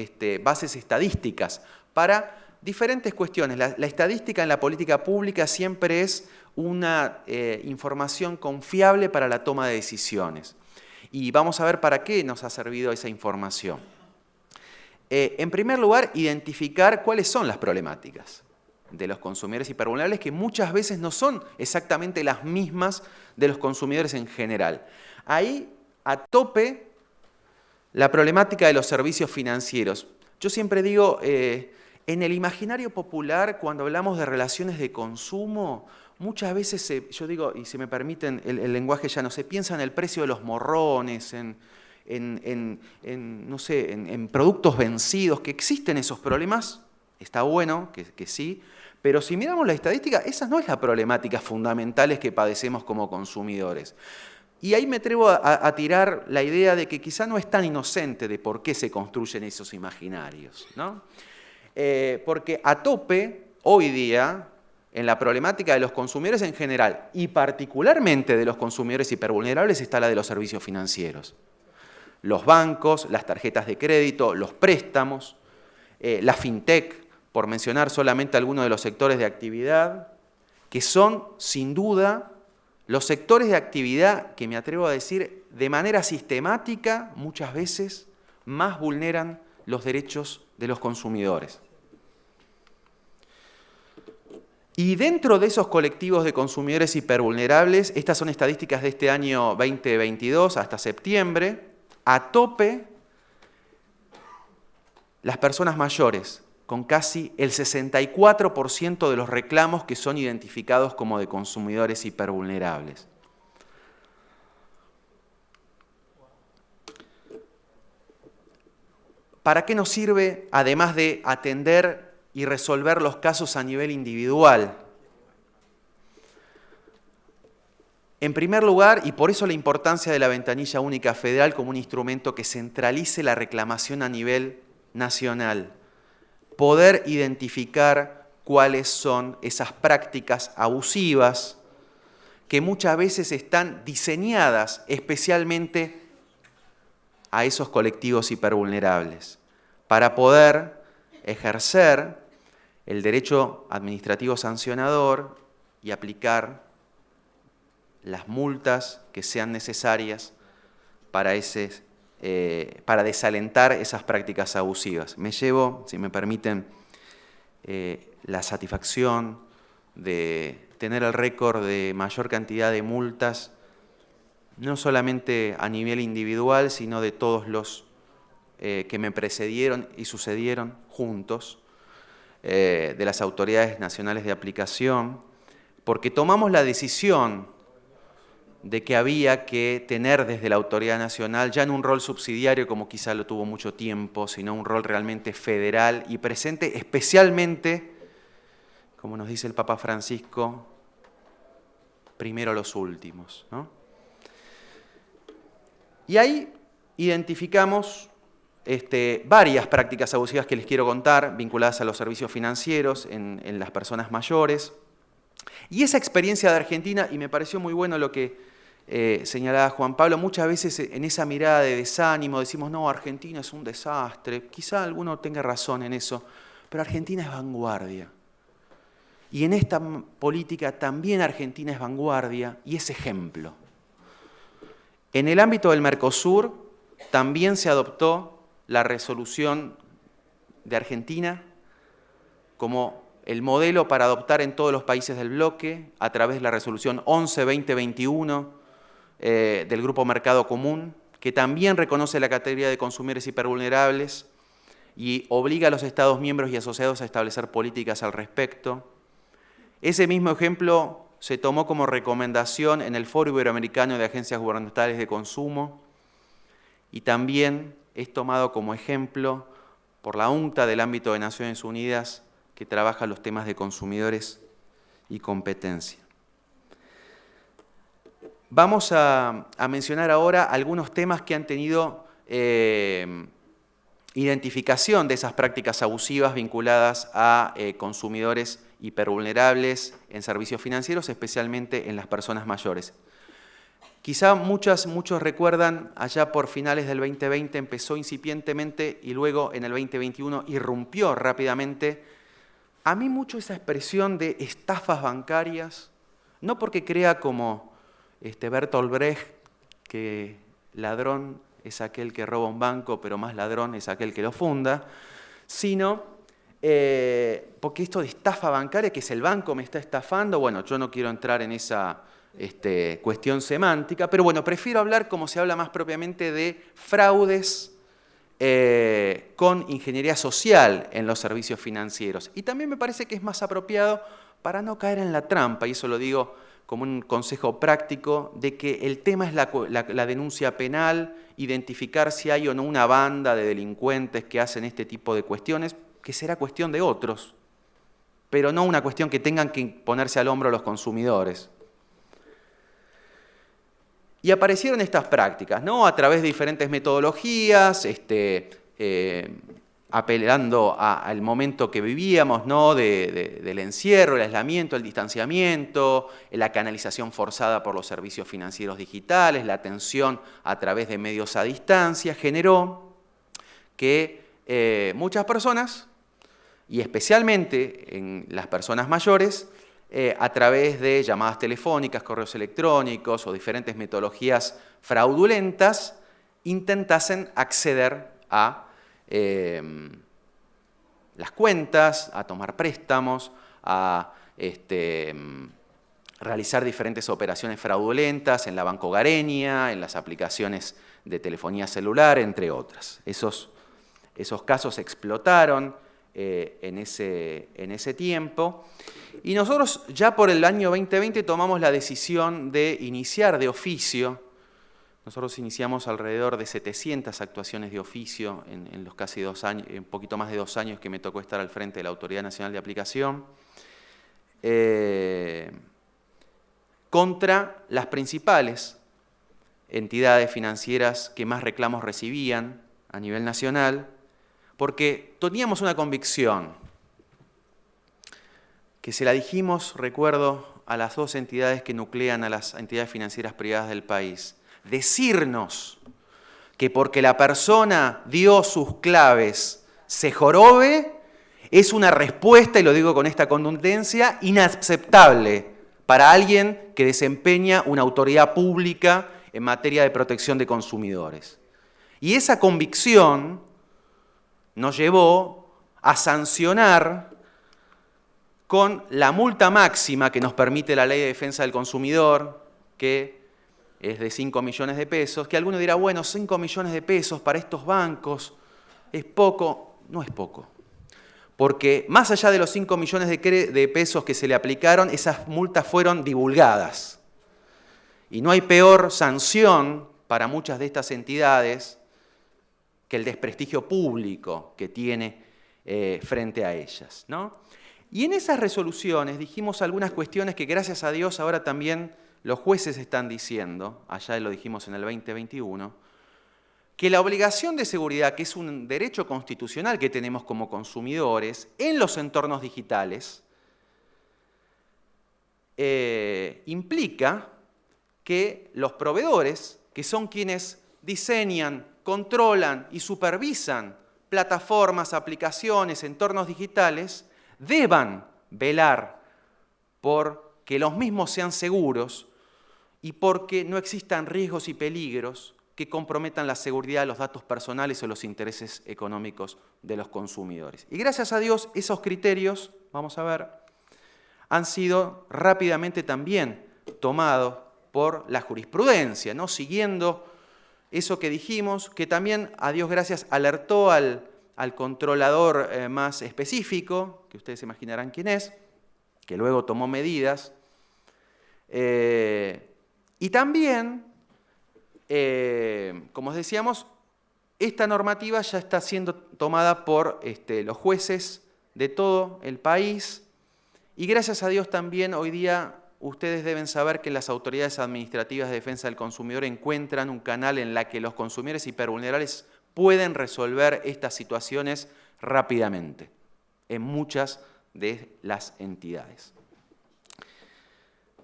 bases estadísticas para diferentes cuestiones. La estadística en la política pública siempre es una información confiable para la toma de decisiones. Y vamos a ver para qué nos ha servido esa información. En primer lugar, identificar cuáles son las problemáticas de los consumidores hipervulnerables, que muchas veces no son exactamente las mismas de los consumidores en general. Ahí, a tope, la problemática de los servicios financieros. Yo siempre digo, en el imaginario popular, cuando hablamos de relaciones de consumo, muchas veces, yo digo, y si me permiten el lenguaje ya no se piensa en el precio de los morrones, no sé, en productos vencidos, que existen esos problemas, está bueno que sí, pero si miramos la estadística, esa no es la problemática fundamental que padecemos como consumidores. Y ahí me atrevo a tirar la idea de que quizá no es tan inocente de por qué se construyen esos imaginarios, ¿no? Porque a tope, hoy día, en la problemática de los consumidores en general, y particularmente de los consumidores hipervulnerables, está la de los servicios financieros. Los bancos, las tarjetas de crédito, los préstamos, la fintech, por mencionar solamente algunos de los sectores de actividad, que son, sin duda, los sectores de actividad que me atrevo a decir, de manera sistemática, muchas veces, más vulneran los derechos de los consumidores. Y dentro de esos colectivos de consumidores hipervulnerables, estas son estadísticas de este año 2022 hasta septiembre, a tope las personas mayores, con casi el 64% de los reclamos que son identificados como de consumidores hipervulnerables. ¿Para qué nos sirve, además de atender y resolver los casos a nivel individual? En primer lugar, y por eso la importancia de la ventanilla única federal como un instrumento que centralice la reclamación a nivel nacional, poder identificar cuáles son esas prácticas abusivas que muchas veces están diseñadas especialmente a esos colectivos hipervulnerables, para poder ejercer el derecho administrativo sancionador y aplicar las multas que sean necesarias para desalentar esas prácticas abusivas. Me llevo, si me permiten, la satisfacción de tener el récord de mayor cantidad de multas, no solamente a nivel individual, sino de todos los que me precedieron y sucedieron juntos, de las autoridades nacionales de aplicación, porque tomamos la decisión de que había que tener desde la autoridad nacional, ya no un rol subsidiario como quizá lo tuvo mucho tiempo, sino un rol realmente federal y presente, especialmente, como nos dice el Papa Francisco, primero los últimos, ¿no? Y ahí identificamos varias prácticas abusivas que les quiero contar, vinculadas a los servicios financieros en las personas mayores. Y esa experiencia de Argentina, y me pareció muy bueno lo que señalaba Juan Pablo, muchas veces en esa mirada de desánimo decimos, no, Argentina es un desastre, quizá alguno tenga razón en eso, pero Argentina es vanguardia. Y en esta política también Argentina es vanguardia y es ejemplo. En el ámbito del Mercosur también se adoptó la resolución de Argentina como el modelo para adoptar en todos los países del bloque a través de la resolución 11-2021 del Grupo Mercado Común, que también reconoce la categoría de consumidores hipervulnerables y obliga a los Estados miembros y asociados a establecer políticas al respecto. Ese mismo ejemplo se tomó como recomendación en el Foro Iberoamericano de Agencias Gubernamentales de Consumo y también es tomado como ejemplo por la UNCTAD del ámbito de Naciones Unidas, que trabaja los temas de consumidores y competencia. Vamos a mencionar ahora algunos temas que han tenido identificación de esas prácticas abusivas vinculadas a consumidores hipervulnerables en servicios financieros, especialmente en las personas mayores. Quizá muchos recuerdan, allá por finales del 2020 empezó incipientemente y luego en el 2021 irrumpió rápidamente. A mí mucho esa expresión de estafas bancarias, no porque crea como Bertolt Brecht que ladrón es aquel que roba un banco, pero más ladrón es aquel que lo funda, sino porque esto de estafa bancaria, que es el banco me está estafando, bueno, yo no quiero entrar en esa cuestión semántica, pero bueno, prefiero hablar como se habla más propiamente de fraudes con ingeniería social en los servicios financieros. Y también me parece que es más apropiado para no caer en la trampa, y eso lo digo como un consejo práctico, de que el tema es la denuncia penal, identificar si hay o no una banda de delincuentes que hacen este tipo de cuestiones, que será cuestión de otros, pero no una cuestión que tengan que ponerse al hombro los consumidores. Y aparecieron estas prácticas, ¿no? A través de diferentes metodologías, apelando al momento que vivíamos, ¿no? Del encierro, el aislamiento, el distanciamiento, la canalización forzada por los servicios financieros digitales, la atención a través de medios a distancia, generó que muchas personas, y especialmente en las personas mayores, a través de llamadas telefónicas, correos electrónicos o diferentes metodologías fraudulentas, intentasen acceder a las cuentas, a tomar préstamos, a realizar diferentes operaciones fraudulentas en la Banco Gareña, en las aplicaciones de telefonía celular, entre otras. Esos casos explotaron en ese tiempo. Y nosotros ya por el año 2020 tomamos la decisión de iniciar de oficio. Nosotros iniciamos alrededor de 700 actuaciones de oficio en los casi 2 años, un poquito más de 2 años que me tocó estar al frente de la Autoridad Nacional de Aplicación, contra las principales entidades financieras que más reclamos recibían a nivel nacional, porque teníamos una convicción, que se la dijimos, recuerdo, a las 2 entidades que nuclean a las entidades financieras privadas del país. Decirnos que porque la persona dio sus claves se jorobe es una respuesta, y lo digo con esta contundencia, inaceptable para alguien que desempeña una autoridad pública en materia de protección de consumidores. Y esa convicción nos llevó a sancionar con la multa máxima que nos permite la Ley de Defensa del Consumidor, que es de 5 millones de pesos, que alguno dirá, bueno, 5 millones de pesos para estos bancos es poco. No es poco, porque más allá de los 5 millones de pesos que se le aplicaron, esas multas fueron divulgadas. Y no hay peor sanción para muchas de estas entidades que el desprestigio público que tiene frente a ellas, ¿no? Y en esas resoluciones dijimos algunas cuestiones que gracias a Dios ahora también los jueces están diciendo, allá lo dijimos en el 2021, que la obligación de seguridad, que es un derecho constitucional que tenemos como consumidores en los entornos digitales, implica que los proveedores, que son quienes diseñan, controlan y supervisan plataformas, aplicaciones, entornos digitales, deban velar por que los mismos sean seguros y porque no existan riesgos y peligros que comprometan la seguridad de los datos personales o los intereses económicos de los consumidores. Y gracias a Dios, esos criterios, vamos a ver, han sido rápidamente también tomados por la jurisprudencia, ¿no? Siguiendo eso que dijimos, que también, a Dios gracias, alertó al controlador más específico, que ustedes se imaginarán quién es, que luego tomó medidas, Y también, como decíamos, esta normativa ya está siendo tomada por los jueces de todo el país y gracias a Dios también hoy día ustedes deben saber que las autoridades administrativas de defensa del consumidor encuentran un canal en la que los consumidores hipervulnerables pueden resolver estas situaciones rápidamente en muchas de las entidades.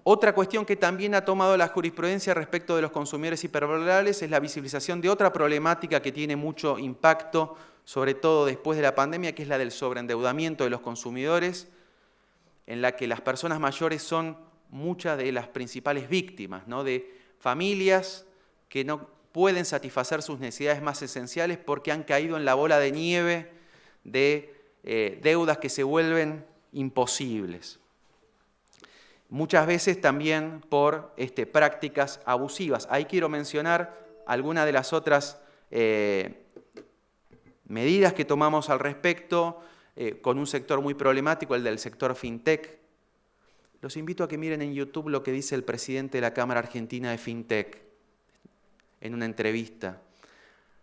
Otra cuestión que también ha tomado la jurisprudencia respecto de los consumidores hipervulnerables es la visibilización de otra problemática que tiene mucho impacto, sobre todo después de la pandemia, que es la del sobreendeudamiento de los consumidores, en la que las personas mayores son muchas de las principales víctimas, ¿no? De familias que no pueden satisfacer sus necesidades más esenciales porque han caído en la bola de nieve de deudas que se vuelven imposibles. Muchas veces también por prácticas abusivas. Ahí quiero mencionar algunas de las otras medidas que tomamos al respecto con un sector muy problemático, el del sector fintech. Los invito a que miren en YouTube lo que dice el presidente de la Cámara Argentina de Fintech en una entrevista.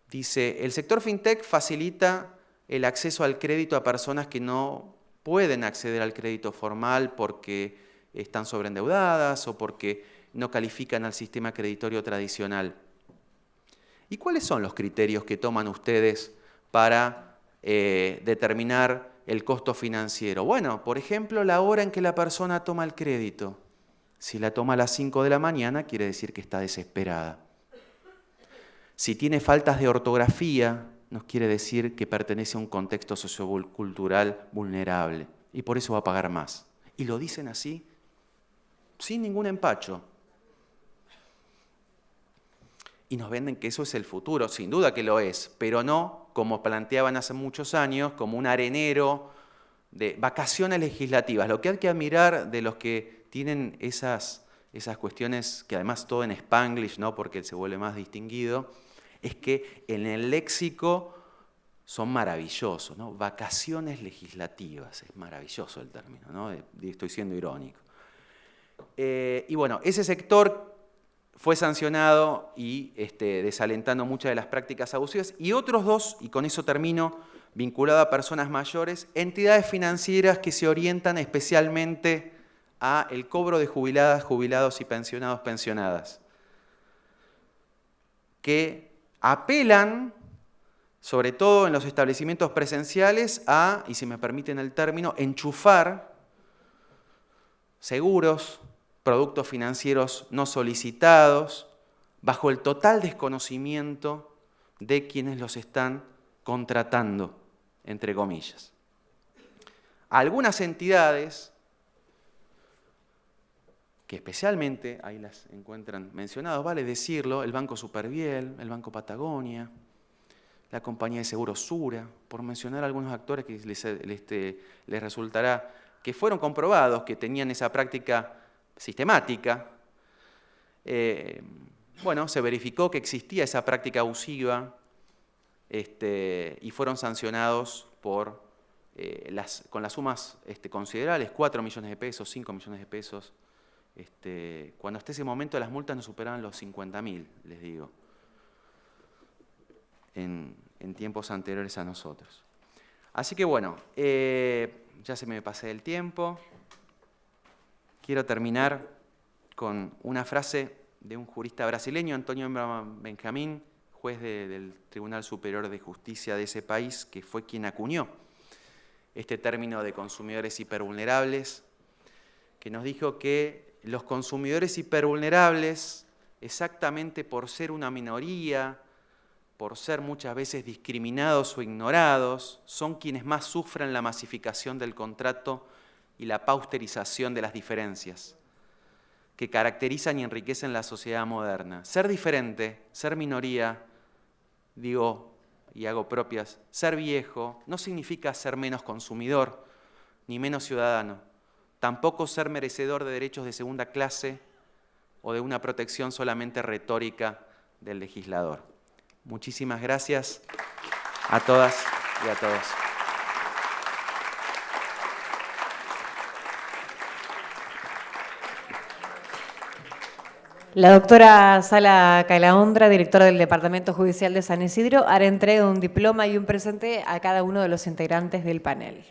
Dice, el sector fintech facilita el acceso al crédito a personas que no pueden acceder al crédito formal porque están sobreendeudadas o porque no califican al sistema creditorio tradicional. ¿Y cuáles son los criterios que toman ustedes para determinar el costo financiero? Bueno, por ejemplo, la hora en que la persona toma el crédito. Si la toma a las 5 de la mañana, quiere decir que está desesperada. Si tiene faltas de ortografía, nos quiere decir que pertenece a un contexto sociocultural vulnerable y por eso va a pagar más. Y lo dicen así, sin ningún empacho. Y nos venden que eso es el futuro, sin duda que lo es, pero no como planteaban hace muchos años, como un arenero de vacaciones legislativas. Lo que hay que admirar de los que tienen esas cuestiones, que además todo en Spanglish, ¿no? Porque se vuelve más distinguido, es que en el léxico son maravillosos, ¿no? Vacaciones legislativas, es maravilloso el término, ¿no? Estoy siendo irónico. Y bueno, ese sector fue sancionado y desalentando muchas de las prácticas abusivas. Y otros dos, y con eso termino, vinculado a personas mayores, entidades financieras que se orientan especialmente a el cobro de jubiladas, jubilados y pensionados, pensionadas, que apelan, sobre todo en los establecimientos presenciales, a, y si me permiten el término, enchufar seguros, productos financieros no solicitados, bajo el total desconocimiento de quienes los están contratando, entre comillas. Algunas entidades, que especialmente, ahí las encuentran mencionadas, vale decirlo, el Banco Superviel, el Banco Patagonia, la compañía de seguros Sura, por mencionar algunos actores que les resultará que fueron comprobados que tenían esa práctica sistemática. Bueno, se verificó que existía esa práctica abusiva y fueron sancionados por, con las sumas considerables, 4 millones de pesos, 5 millones de pesos, cuando hasta ese momento las multas no superaban los 50.000, les digo, en tiempos anteriores a nosotros. Así que bueno, ya se me pasé el tiempo. Quiero terminar con una frase de un jurista brasileño, Antonio Benjamín, juez del Tribunal Superior de Justicia de ese país, que fue quien acuñó este término de consumidores hipervulnerables, que nos dijo que los consumidores hipervulnerables, exactamente por ser una minoría, por ser muchas veces discriminados o ignorados, son quienes más sufren la masificación del contrato y la pauperización de las diferencias que caracterizan y enriquecen la sociedad moderna. Ser diferente, ser minoría, digo y hago propias, ser viejo, no significa ser menos consumidor ni menos ciudadano, tampoco ser merecedor de derechos de segunda clase o de una protección solamente retórica del legislador. Muchísimas gracias a todas y a todos. La doctora Sala Calahondra, directora del Departamento Judicial de San Isidro, hará entrega de un diploma y un presente a cada uno de los integrantes del panel.